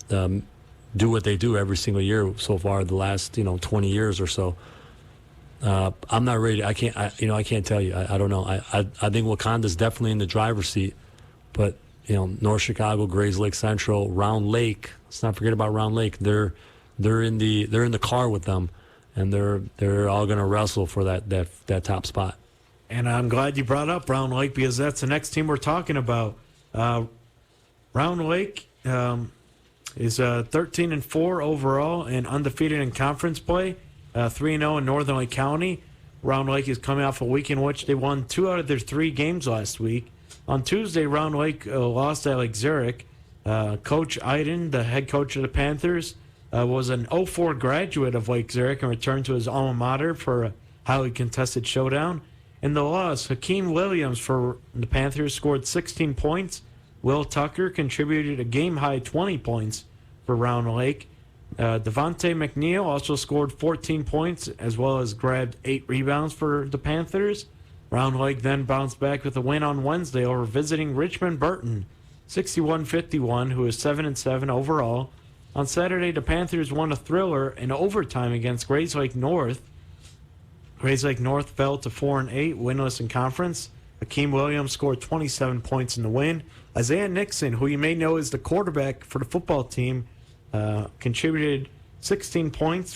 do what they do every single year so far the last 20 years or so. I'm not ready. I can't tell you. I don't know. I think Wakanda's definitely in the driver's seat, but North Chicago, Grays Lake Central, Round Lake. Let's not forget about Round Lake. They're in the car with them, and they're all going to wrestle for that top spot. And I'm glad you brought up Round Lake because that's the next team we're talking about. Round Lake is 13-4 overall and undefeated in conference play. 3-0 in Northern Lake County. Round Lake is coming off a week in which they won 2 out of their 3 games last week. On Tuesday, Round Lake lost at Lake Zurich. Coach Iden, the head coach of the Panthers, was an 04 graduate of Lake Zurich and returned to his alma mater for a highly contested showdown. In the loss, Hakeem Williams for the Panthers scored 16 points. Will Tucker contributed a game-high 20 points for Round Lake. Devontae McNeil also scored 14 points as well as grabbed 8 rebounds for the Panthers. Round Lake then bounced back with a win on Wednesday over visiting Richmond Burton, 61-51, who is 7-7 overall. On Saturday, the Panthers won a thriller in overtime against Grays Lake North. Grays Lake North fell to 4-8, winless in conference. Hakeem Williams scored 27 points in the win. Isaiah Nixon, who you may know is the quarterback for the football team, contributed 17 points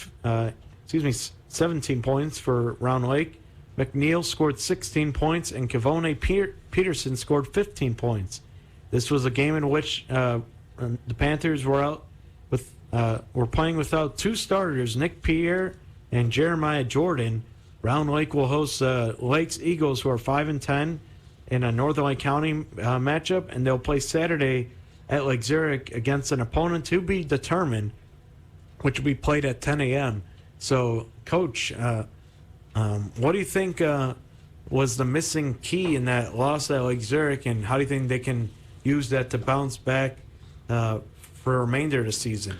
for Round Lake. McNeil scored 16 points, and Kavone Peterson scored 15 points. This was a game in which the Panthers were playing without 2 starters, Nick Pierre and Jeremiah Jordan. Round Lake will host Lakes Eagles, who are 5-10 in a Northern Lake County matchup, and they'll play Saturday at Lake Zurich against an opponent to be determined, which will be played at 10 a.m. So, Coach, what do you think was the missing key in that loss at Lake Zurich, and how do you think they can use that to bounce back for the remainder of the season?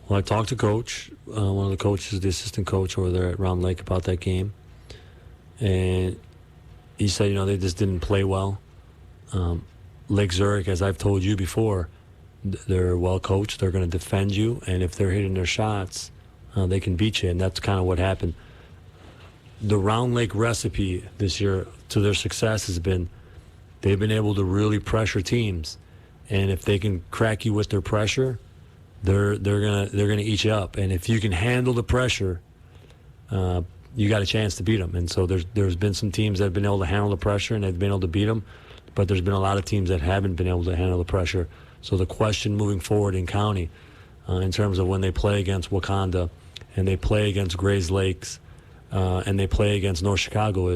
Well, I talked to Coach, one of the coaches, the assistant coach over there at Round Lake about that game, and he said, they just didn't play well. Lake Zurich, as I've told you before, they're well coached. They're going to defend you, and if they're hitting their shots, they can beat you, and that's kind of what happened. The Round Lake recipe this year to their success has been they've been able to really pressure teams, and if they can crack you with their pressure, they're gonna eat you up. And if you can handle the pressure, you got a chance to beat them. And so there's been some teams that have been able to handle the pressure and they've been able to beat them, but there's been a lot of teams that haven't been able to handle the pressure. So the question moving forward in county, in terms of when they play against Wakanda and they play against Grays Lakes and they play against North Chicago,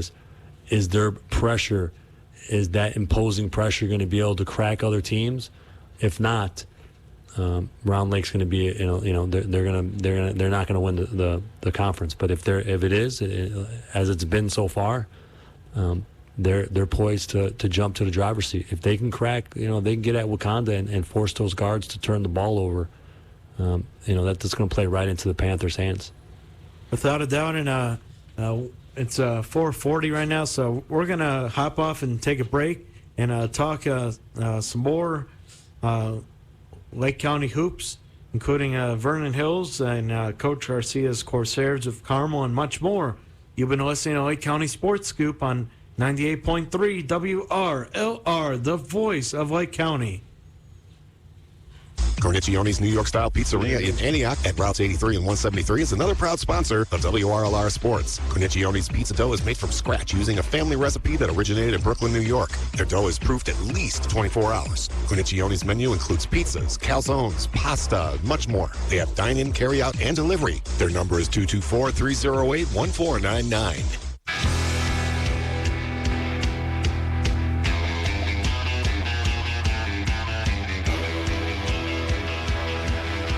is their pressure, is that imposing pressure going to be able to crack other teams? If not, Round Lake's going to be, they're not going to win the conference. But if it is, as it's been so far, they're poised to jump to the driver's seat. If they can crack, they can get at Wakanda and force those guards to turn the ball over. That's going to play right into the Panthers' hands. Without a doubt, and it's 4:40 right now, so we're going to hop off and take a break and talk some more Lake County hoops, including Vernon Hills and Coach Garcia's Corsairs of Carmel and much more. You've been listening to Lake County Sports Scoop on 98.3 WRLR, the voice of Lake County. Cornicchione's New York-style pizzeria in Antioch at Routes 83 and 173 is another proud sponsor of WRLR Sports. Cornicchione's pizza dough is made from scratch using a family recipe that originated in Brooklyn, New York. Their dough is proofed at least 24 hours. Cornicchione's menu includes pizzas, calzones, pasta, much more. They have dine-in, carry-out, and delivery. Their number is 224-308-1499.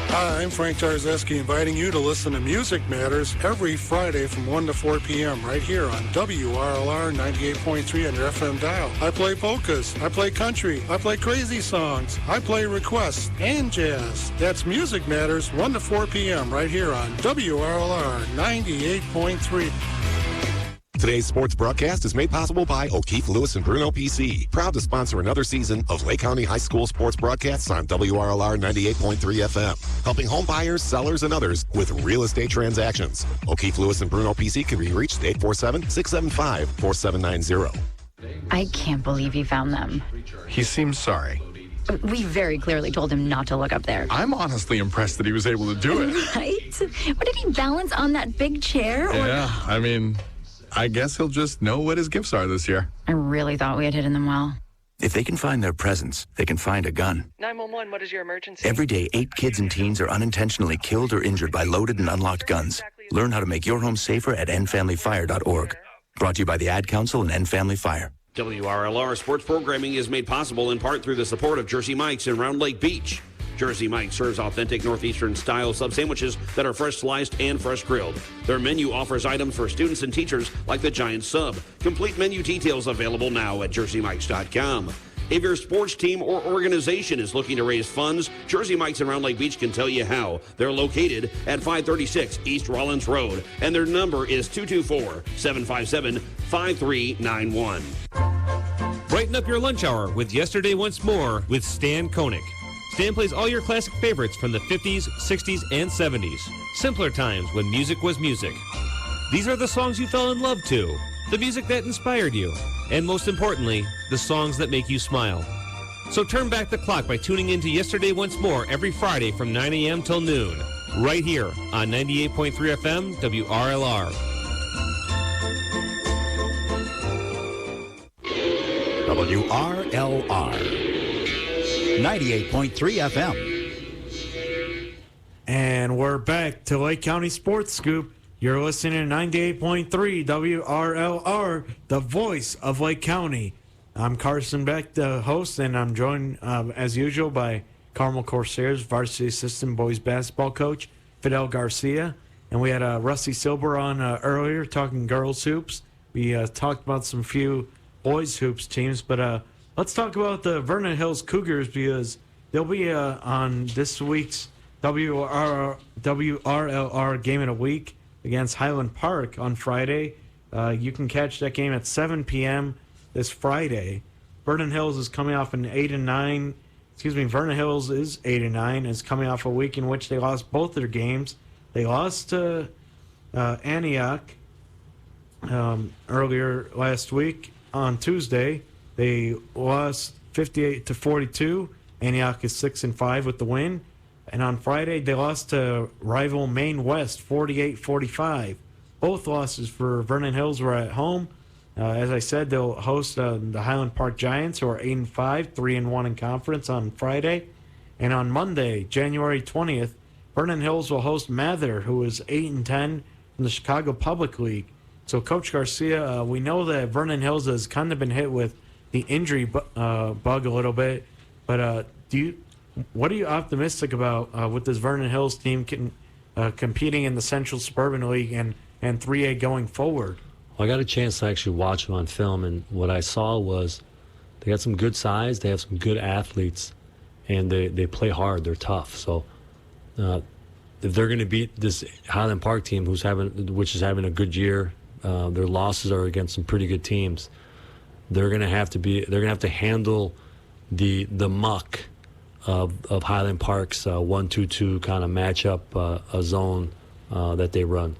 Hi, I'm Frank Tarzeski, inviting you to listen to Music Matters every Friday from 1 to 4 p.m. right here on WRLR 98.3 on your FM dial. I play polkas, I play country, I play crazy songs, I play requests and jazz. That's Music Matters 1 to 4 p.m. right here on WRLR 98.3. Today's sports broadcast is made possible by O'Keefe, Lewis, and Bruno PC. Proud to sponsor another season of Lake County High School sports broadcasts on WRLR 98.3 FM. Helping home buyers, sellers, and others with real estate transactions. O'Keefe, Lewis, and Bruno PC can be reached at 847-675-4790. I can't believe he found them. He seems sorry. We very clearly told him not to look up there. I'm honestly impressed that he was able to do it. Right? What, did he balance on that big chair? Yeah, I mean, I guess he'll just know what his gifts are this year. I really thought we had hidden them well. If they can find their presents, they can find a gun. 911, what is your emergency? Every day, 8 kids and teens are unintentionally killed or injured by loaded and unlocked guns. Learn how to make your home safer at endfamilyfire.org. Brought to you by the Ad Council and End Family Fire. WRLR sports programming is made possible in part through the support of Jersey Mike's in Round Lake Beach. Jersey Mike serves authentic Northeastern-style sub sandwiches that are fresh sliced and fresh grilled. Their menu offers items for students and teachers like the Giant Sub. Complete menu details available now at jerseymikes.com. If your sports team or organization is looking to raise funds, Jersey Mike's in Round Lake Beach can tell you how. They're located at 536 East Rollins Road, and their number is 224-757-5391. Brighten up your lunch hour with Yesterday Once More with Stan Koenig. Stan plays all your classic favorites from the 50s, 60s, and 70s. Simpler times when music was music. These are the songs you fell in love to, the music that inspired you, and most importantly, the songs that make you smile. So turn back the clock by tuning in to Yesterday Once More every Friday from 9 a.m. till noon, right here on 98.3 FM WRLR. WRLR 98.3 FM. And we're back to Lake County Sports Scoop. You're listening to 98.3 WRLR, the voice of Lake County. I'm Carson Beck, the host, and I'm joined, as usual, by Carmel Corsairs varsity assistant boys basketball coach, Fidel Garcia. And we had Rusty Silber on earlier talking girls hoops. We talked about some few boys hoops teams, but let's talk about the Vernon Hills Cougars because they'll be on this week's WRLR Game of the Week against Highland Park on Friday. You can catch that game at 7 p.m. this Friday. Vernon Hills is coming off an 8-9. Vernon Hills is 8-9. Is coming off a week in which they lost both their games. They lost to Antioch earlier last week on Tuesday. They lost 58-42. Antioch is 6-5 with the win. And on Friday, they lost to rival Maine West 48-45. Both losses for Vernon Hills were at home. As I said, they'll host the Highland Park Giants, who are 8-5, 3-1 in conference on Friday. And on Monday, January 20th, Vernon Hills will host Mather, who is 8-10 from the Chicago Public League. So, Coach Garcia, we know that Vernon Hills has kind of been hit with the injury bug a little bit, but what are you optimistic about with this Vernon Hills team competing in the Central Suburban League and 3A going forward? Well, I got a chance to actually watch them on film, and what I saw was they got some good size, they have some good athletes, and they play hard, they're tough. So if they're going to beat this Highland Park team, which is having a good year, their losses are against some pretty good teams. They're going to have to handle the muck of Highland Park's 1-2-2 kind of matchup, a zone that they run.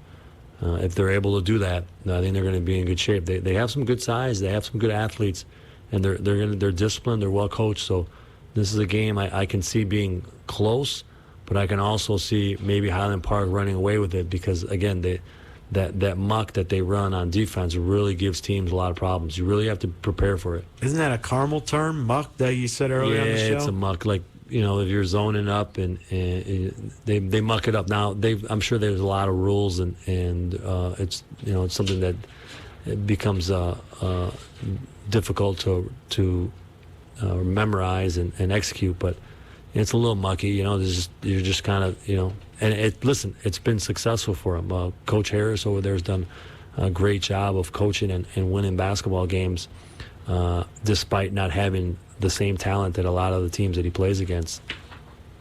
If they're able to do that, I think they're going to be in good shape. They have some good size, they have some good athletes, and they're disciplined, they're well coached. So this is a game I can see being close, but I can also see maybe Highland Park running away with it because again that muck that they run on defense really gives teams a lot of problems. You really have to prepare for it. Isn't that a Carmel term, muck, that you said earlier on the show? Yeah, it's a muck. Like, if you're zoning up and they muck it up. Now, I'm sure there's a lot of rules and it's it's something that it becomes difficult to memorize and execute, but it's a little mucky. You're just kind of and it's been successful for him. Coach Harris over there has done a great job of coaching and winning basketball games, despite not having the same talent that a lot of the teams that he plays against.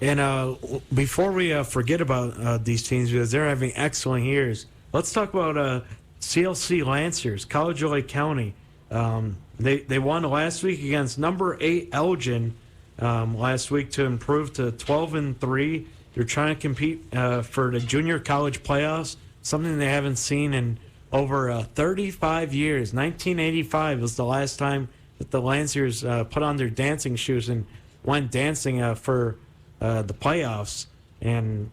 And before we forget about these teams, because they're having excellent years, let's talk about CLC Lancers, College of Lake County. They won last week against number 8 Elgin last week to improve to 12-3. They're trying to compete for the junior college playoffs, something they haven't seen in over 35 years. 1985 was the last time that the Lancers put on their dancing shoes and went dancing for the playoffs. And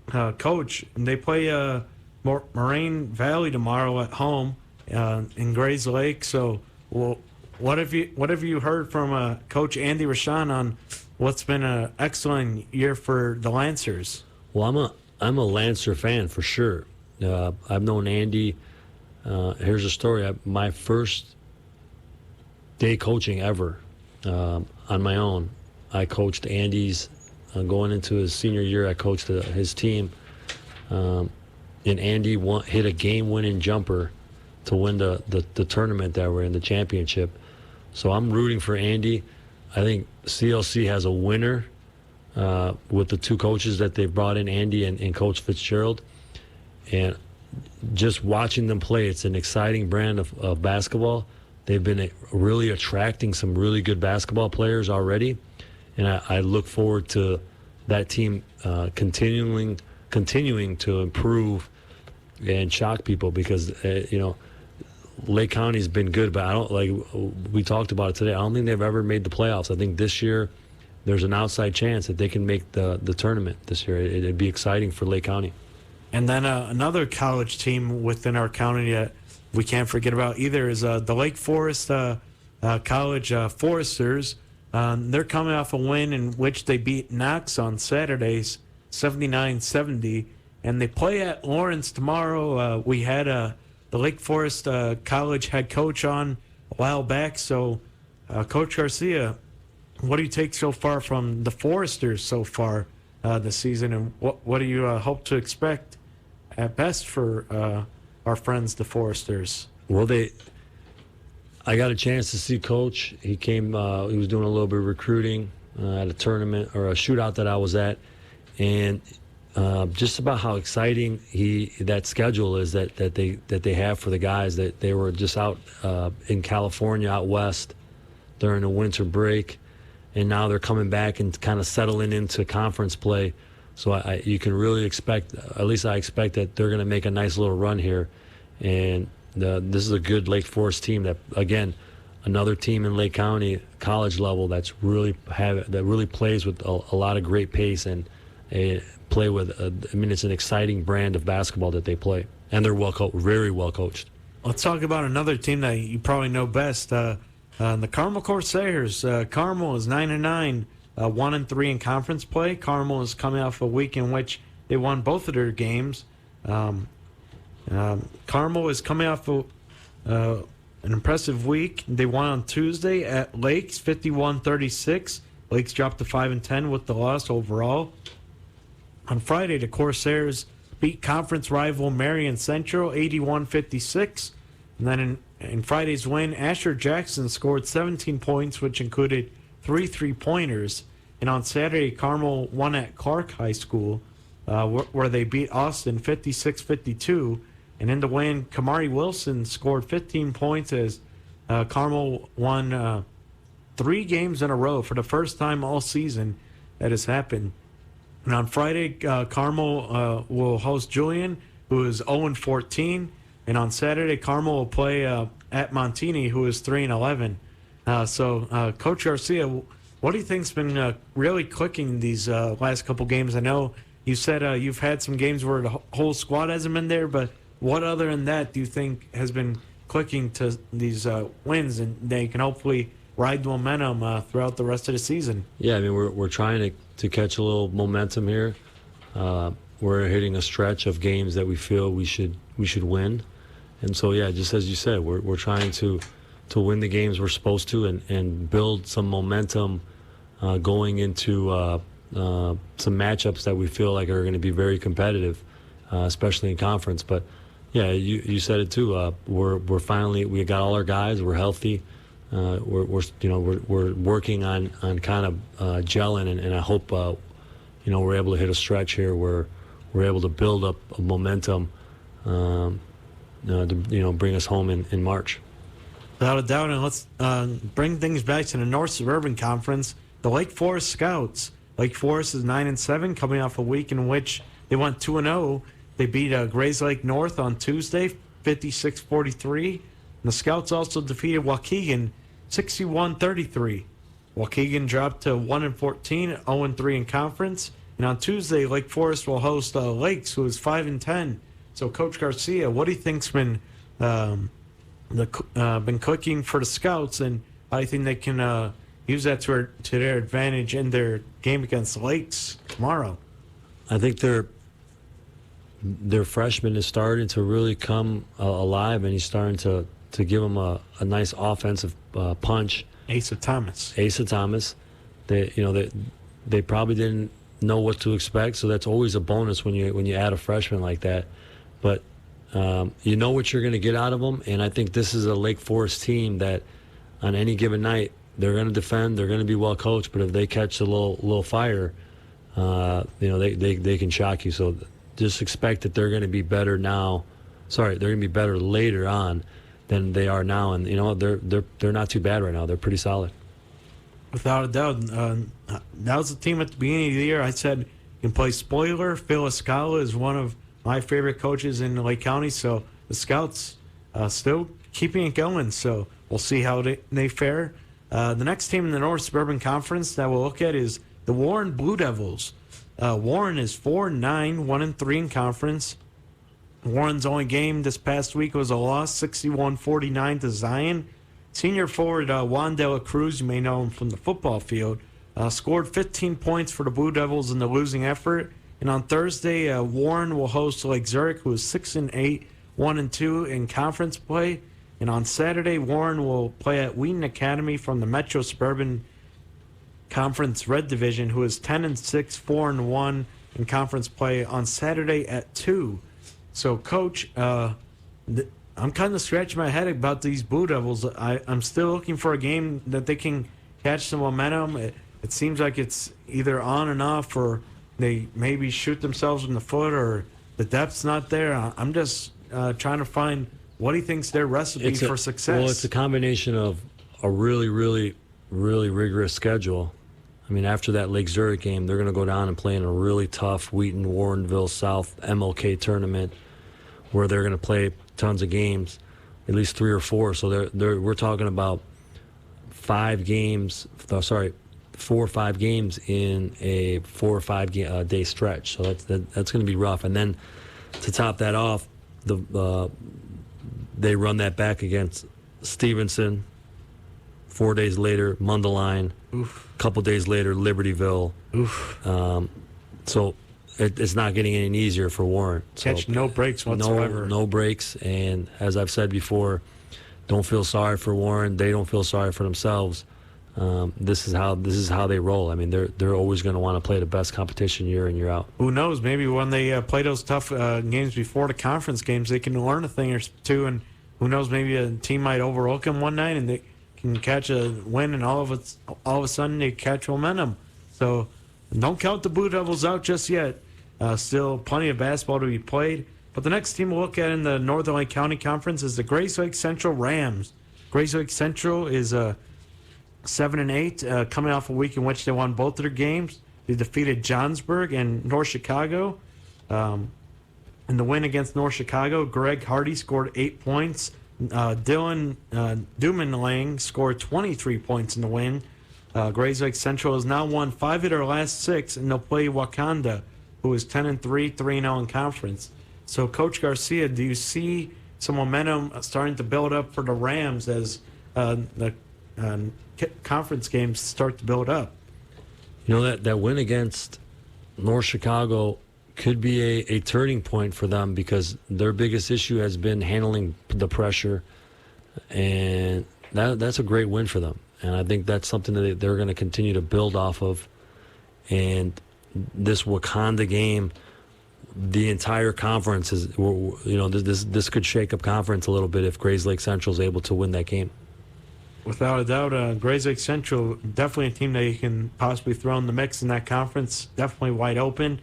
Coach, they play Moraine Valley tomorrow at home in Grays Lake. So, what have you heard from Coach Andy Rashan on what's been an excellent year for the Lancers? Well, I'm a Lancer fan for sure. I've known Andy. Here's a story. My first day coaching ever on my own, I coached Andy's going into his senior year. I coached his team, and Andy hit a game-winning jumper to win the tournament that we're in, the championship. So I'm rooting for Andy. I think CLC has a winner with the two coaches that they've brought in, Andy and Coach Fitzgerald. And just watching them play, it's an exciting brand of basketball. They've been really attracting some really good basketball players already. And I look forward to that team continuing to improve and shock people because, Lake County's been good, but we talked about it today, I don't think they've ever made the playoffs. I think this year there's an outside chance that they can make the tournament this year. It'd be exciting for Lake County. And then another college team within our county that we can't forget about either is the Lake Forest College Foresters. They're coming off a win in which they beat Knox on Saturdays, 79-70. And they play at Lawrence tomorrow. We had the Lake Forest College head coach on a while back. So, Coach Garcia, what do you take so far from the Foresters so far this season, and what do you hope to expect at best for our friends, the Foresters? Well, I got a chance to see Coach. He came. He was doing a little bit of recruiting at a tournament or a shootout that I was at, and just about how exciting that schedule is that they have for the guys. That they were just out in California, out west, during the winter break, and now they're coming back and kind of settling into conference play. So you can really expect, at least I expect, that they're going to make a nice little run here. And this is a good Lake Forest team that, again, another team in Lake County, college level, that really plays with a lot of great pace and play with. It's an exciting brand of basketball that they play, and they're very well coached. Let's talk about another team that you probably know best, the Carmel Corsairs. Carmel is 9-9, 1-3 in conference play. Carmel is coming off a week in which they won both of their games. Carmel is coming off an impressive week. They won on Tuesday at Lakes, 51-36. Lakes dropped to 5-10 with the loss overall. On Friday, the Corsairs beat conference rival Marion Central 81-56. And then in Friday's win, Asher Jackson scored 17 points, which included 3 3-pointers. And on Saturday, Carmel won at Clark High School, where they beat Austin 56-52. And in the win, Kamari Wilson scored 15 points as Carmel won 3 games in a row for the first time all season that has happened. And on Friday, Carmel will host Julian who is 0-14. And on Saturday, Carmel will play at Montini, who is 3-11. So, Coach Garcia, what do you think's been really clicking these last couple games? I know you said you've had some games where the whole squad hasn't been there, but what other than that do you think has been clicking to these wins, and they can hopefully ride the momentum throughout the rest of the season? Yeah, I mean, we're trying to catch a little momentum here. We're hitting a stretch of games that we feel we should win, and so yeah, just as you said, we're trying to win the games we're supposed to and build some momentum going into some matchups that we feel like are going to be very competitive, especially in conference. But yeah, you said it too. We're finally, we got all our guys. We're healthy. We're working on kind of gelling, and I hope we're able to hit a stretch here where we're able to build up a momentum to bring us home in March. Without a doubt, and let's bring things back to the North Suburban Conference. The Lake Forest Scouts. Lake Forest is 9-7, coming off a week in which they went 2-0. They beat Grays Lake North on Tuesday, 56-43. And the Scouts also defeated Waukegan, 61-33. Waukegan dropped to 1-14, 0-3 in conference. And on Tuesday, Lake Forest will host Lakes, who is 5-10. So, Coach Garcia, what do you think's been clicking for the Scouts, and how do you think they can use that to their advantage in their game against Lakes tomorrow? I think their freshman is starting to really come alive, and he's starting to give them a nice offensive punch. Asa Thomas. They probably didn't know what to expect, so that's always a bonus when you add a freshman like that. But you know what you're going to get out of them, and I think this is a Lake Forest team that on any given night they're going to defend, they're going to be well coached, but if they catch a little fire, they can shock you. So just expect that they're going to be better now. They're going to be better later on than they are now, and they're not too bad right now. They're pretty solid. Without a doubt, that was the team at the beginning of the year. I said you can play spoiler. Phil Escala is one of my favorite coaches in Lake County, so the Scouts still keeping it going. So we'll see how they fare. The next team in the North Suburban Conference that we'll look at is the Warren Blue Devils. Warren is 4-9, 1-3 in conference. Warren's only game this past week was a loss, 61-49 to Zion. Senior forward Juan De La Cruz, you may know him from the football field, scored 15 points for the Blue Devils in the losing effort. And on Thursday, Warren will host Lake Zurich, who is 6-8, 1-2 in conference play. And on Saturday, Warren will play at Wheaton Academy from the Metro Suburban Conference Red Division, who is 10-6, 4-1 in conference play on Saturday at 2. So, Coach, I'm kind of scratching my head about these Blue Devils. I'm still looking for a game that they can catch some momentum. It seems like it's either on and off, or they maybe shoot themselves in the foot, or the depth's not there. I'm just trying to find what he thinks their recipe for success. Well, it's a combination of a really, really, really rigorous schedule. I mean, after that Lake Zurich game, they're going to go down and play in a really tough Wheaton, Warrenville South MLK tournament where they're going to play tons of games, at least 3 or 4. So we're talking about 4 or 5 games in a 4 or 5 day stretch. So that's going to be rough. And then to top that off, they run that back against Stevenson. 4 days later, Mundelein. A couple days later, Libertyville. So it's not getting any easier for Warren. Catch no breaks whatsoever. No breaks. And as I've said before, don't feel sorry for Warren. They don't feel sorry for themselves. This is how they roll. I mean, they're always going to want to play the best competition year in, year out. Who knows? Maybe when they play those tough games before the conference games, they can learn a thing or two. And who knows? Maybe a team might overlook them one night and they can catch a win, and all of a sudden they catch momentum. So don't count the Blue Devils out just yet. Still plenty of basketball to be played. But the next team we'll look at in the Northern Lake County Conference is the Grace Lake Central Rams. Grace Lake Central is 7-8, coming off a week in which they won both of their games. They defeated Johnsburg and North Chicago. In the win against North Chicago, Greg Hardy scored 8 points. Dylan Dumanlang scored 23 points in the win. Grays Lake Central has now won 5 of their last 6, and they'll play Wakanda, who is 10-3, 3-0 in conference. So, Coach Garcia, do you see some momentum starting to build up for the Rams as the conference games start to build up? You know, that win against North Chicago could be a turning point for them because their biggest issue has been handling the pressure, and that's a great win for them. And I think that's something that they're going to continue to build off of. And this Wakanda game, the entire conference is, this could shake up conference a little bit if Grays Lake Central is able to win that game. Without a doubt, Grays Lake Central, definitely a team that you can possibly throw in the mix in that conference, definitely wide open.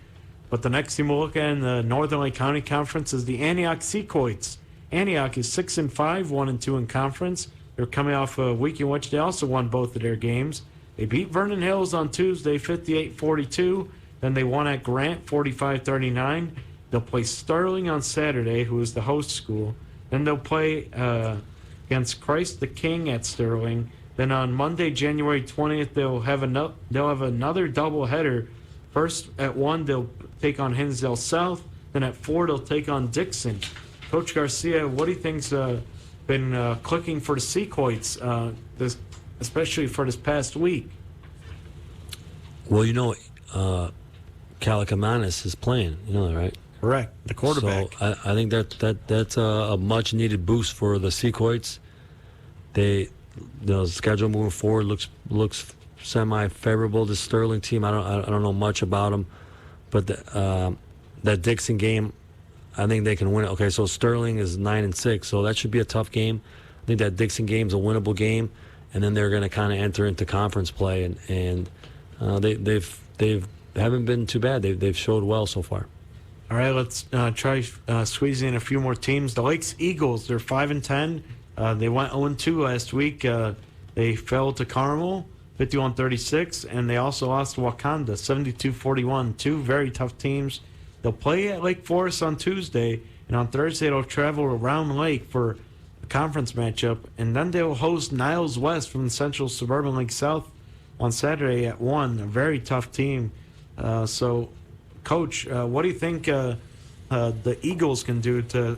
But the next team we'll look at in the Northern Lake County Conference is the Antioch Seacoits. Antioch is 6-5, 1-2 in conference. They're coming off a week in which they also won both of their games. They beat Vernon Hills on Tuesday, 58-42. Then they won at Grant, 45-39. They'll play Sterling on Saturday, who is the host school. Then they'll play against Christ the King at Sterling. Then on Monday, January 20th, they'll have another doubleheader. First at 1, they'll take on Hinsdale South. Then at 4, they'll take on Dixon. Coach Garcia, what do you think's been clicking for the Seacoits, especially for this past week? Well, Kalakamanis is playing. You know that, right? Correct. The quarterback. So I think that's a much needed boost for the Seacoits. The schedule moving forward looks semi-favorable to Sterling team. I don't know much about them, but that Dixon game, I think they can win it. Okay, so Sterling is 9-6, so that should be a tough game. I think that Dixon game's a winnable game, and then they're going to kind of enter into conference play, and they haven't been too bad. They've showed well so far. All right, let's try squeezing in a few more teams. The Lakes Eagles, they're 5-10. They went 0-2 last week. They fell to Carmel, 51-36, and they also lost to Wakanda, 72-41. Two very tough teams. They'll play at Lake Forest on Tuesday, and on Thursday they'll travel to Round Lake for a conference matchup, and then they'll host Niles West from the Central Suburban League South on Saturday at 1. A very tough team. So, Coach, what do you think the Eagles can do to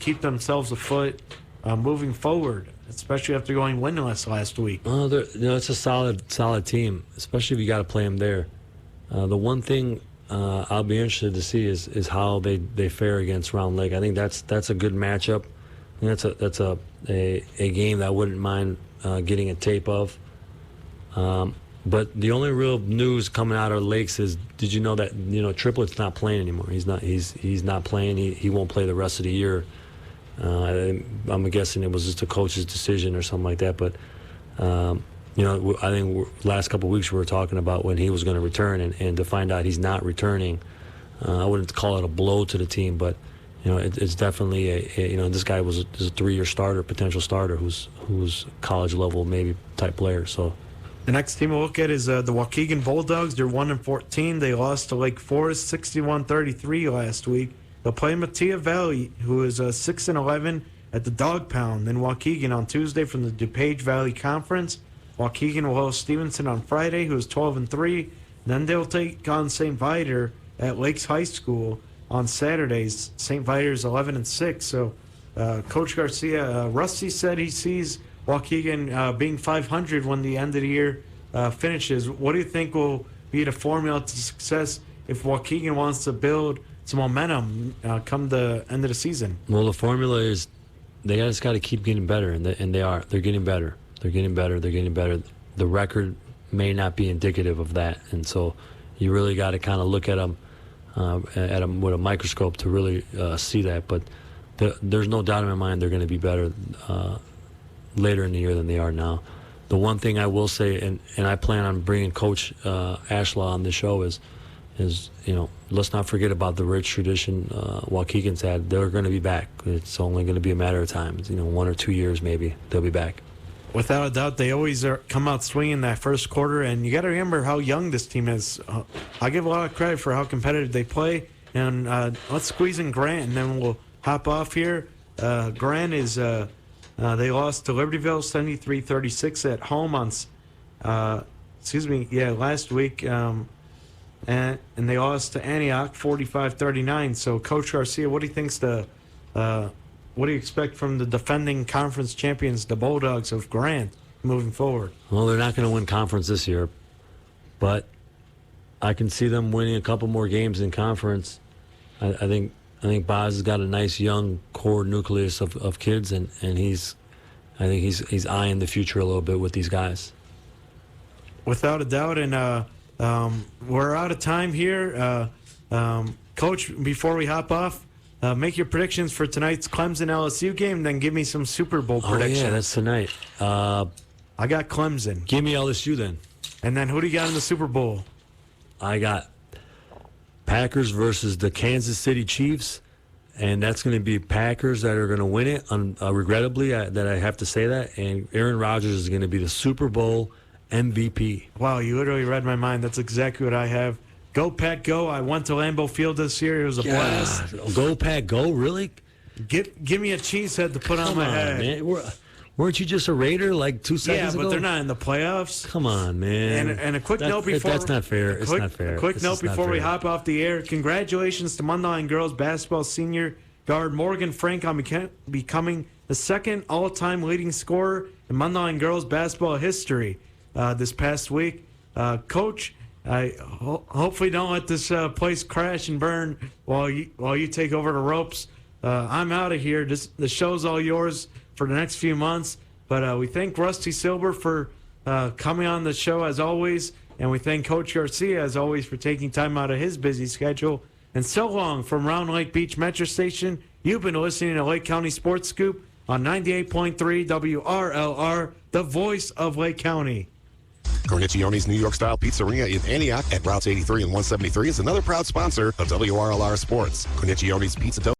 keep themselves afoot moving forward, especially after going winless last week? It's a solid team, especially if you got to play them there. The one thing I'll be interested to see is how they fare against Round Lake. I think that's a good matchup. I think that's a game that I wouldn't mind getting a tape of. But the only real news coming out of Lakes is, did you know that Triplett's not playing anymore? He's not playing. He won't play the rest of the year. I'm guessing it was just a coach's decision or something like that. But I think last couple of weeks we were talking about when he was going to return, and to find out he's not returning, I wouldn't call it a blow to the team, but it's definitely this guy is a 3-year starter, potential starter, who's college level maybe type player. So. The next team we'll look at is the Waukegan Bulldogs. They're 1-14. They lost to Lake Forest 61-33 last week. They'll play Mattia Valley, who is 6-11 at the Dog Pound. Then Waukegan on Tuesday from the DuPage Valley Conference. Waukegan will host Stevenson on Friday, who is 12-3. Then they'll take on St. Viator at Lakes High School on Saturdays. St. Viator is 11-6. So, Coach Garcia, Rusty said he sees Waukegan being 500 when the end of the year finishes. What do you think will be the formula to success if Waukegan wants to build some momentum come the end of the season? Well, the formula is they just got to keep getting better, and they are. They're getting better. They're getting better. They're getting better. The record may not be indicative of that, and so you really got to kind of look at them with a microscope to really see that. But there's no doubt in my mind they're going to be better later in the year than they are now. The one thing I will say, and I plan on bringing Coach Ashlaw on the show, is let's not forget about the rich tradition Waukegan's had. They're going to be back. It's only going to be a matter of time. 1 or 2 years maybe they'll be back. Without a doubt, they always come out swinging that first quarter, and you got to remember how young this team is. I give a lot of credit for how competitive they play, and let's squeeze in Grant, and then we'll hop off here. Grant is they lost to Libertyville 73-36 at home on last week, and they lost to Antioch 45-39. So, Coach Garcia, what do you think's what do you expect from the defending conference champions, the Bulldogs of Grant, moving forward? Well, they're not going to win conference this year, but I can see them winning a couple more games in conference. I think Boz has got a nice young core nucleus of kids, and I think he's eyeing the future a little bit with these guys. Without a doubt, and we're out of time here. Coach, before we hop off, make your predictions for tonight's Clemson-LSU game, then give me some Super Bowl predictions. Oh, yeah, that's tonight. I got Clemson. Give me LSU then. And then who do you got in the Super Bowl? I got Packers versus the Kansas City Chiefs, and that's going to be Packers that are going to win it, regrettably, that I have to say that, and Aaron Rodgers is going to be the Super Bowl MVP. Wow, you literally read my mind. That's exactly what I have. Go, Pack, go. I went to Lambeau Field this year. It was a blast. Go, Pack, go? Really? Give me a cheese head to put on my head. Man. Weren't you just a Raider like 2 seconds ago? Yeah, but they're not in the playoffs. Come on, man. And a quick note before... That's not fair. It's not fair. A quick note before we hop off the air. Congratulations to Mundelein girls basketball senior guard Morgan Frank on becoming the second all-time leading scorer in Mundelein girls basketball history this past week. Coach, I hopefully don't let this place crash and burn while you take over the ropes. I'm out of here. The show's all yours for the next few months. But we thank Rusty Silber for coming on the show as always. And we thank Coach Garcia as always for taking time out of his busy schedule. And so long from Round Lake Beach Metro Station. You've been listening to Lake County Sports Scoop on 98.3 WRLR, the voice of Lake County. Cornicchione's New York-style pizzeria in Antioch at Routes 83 and 173 is another proud sponsor of WRLR Sports. Cornicchione's Pizza Dough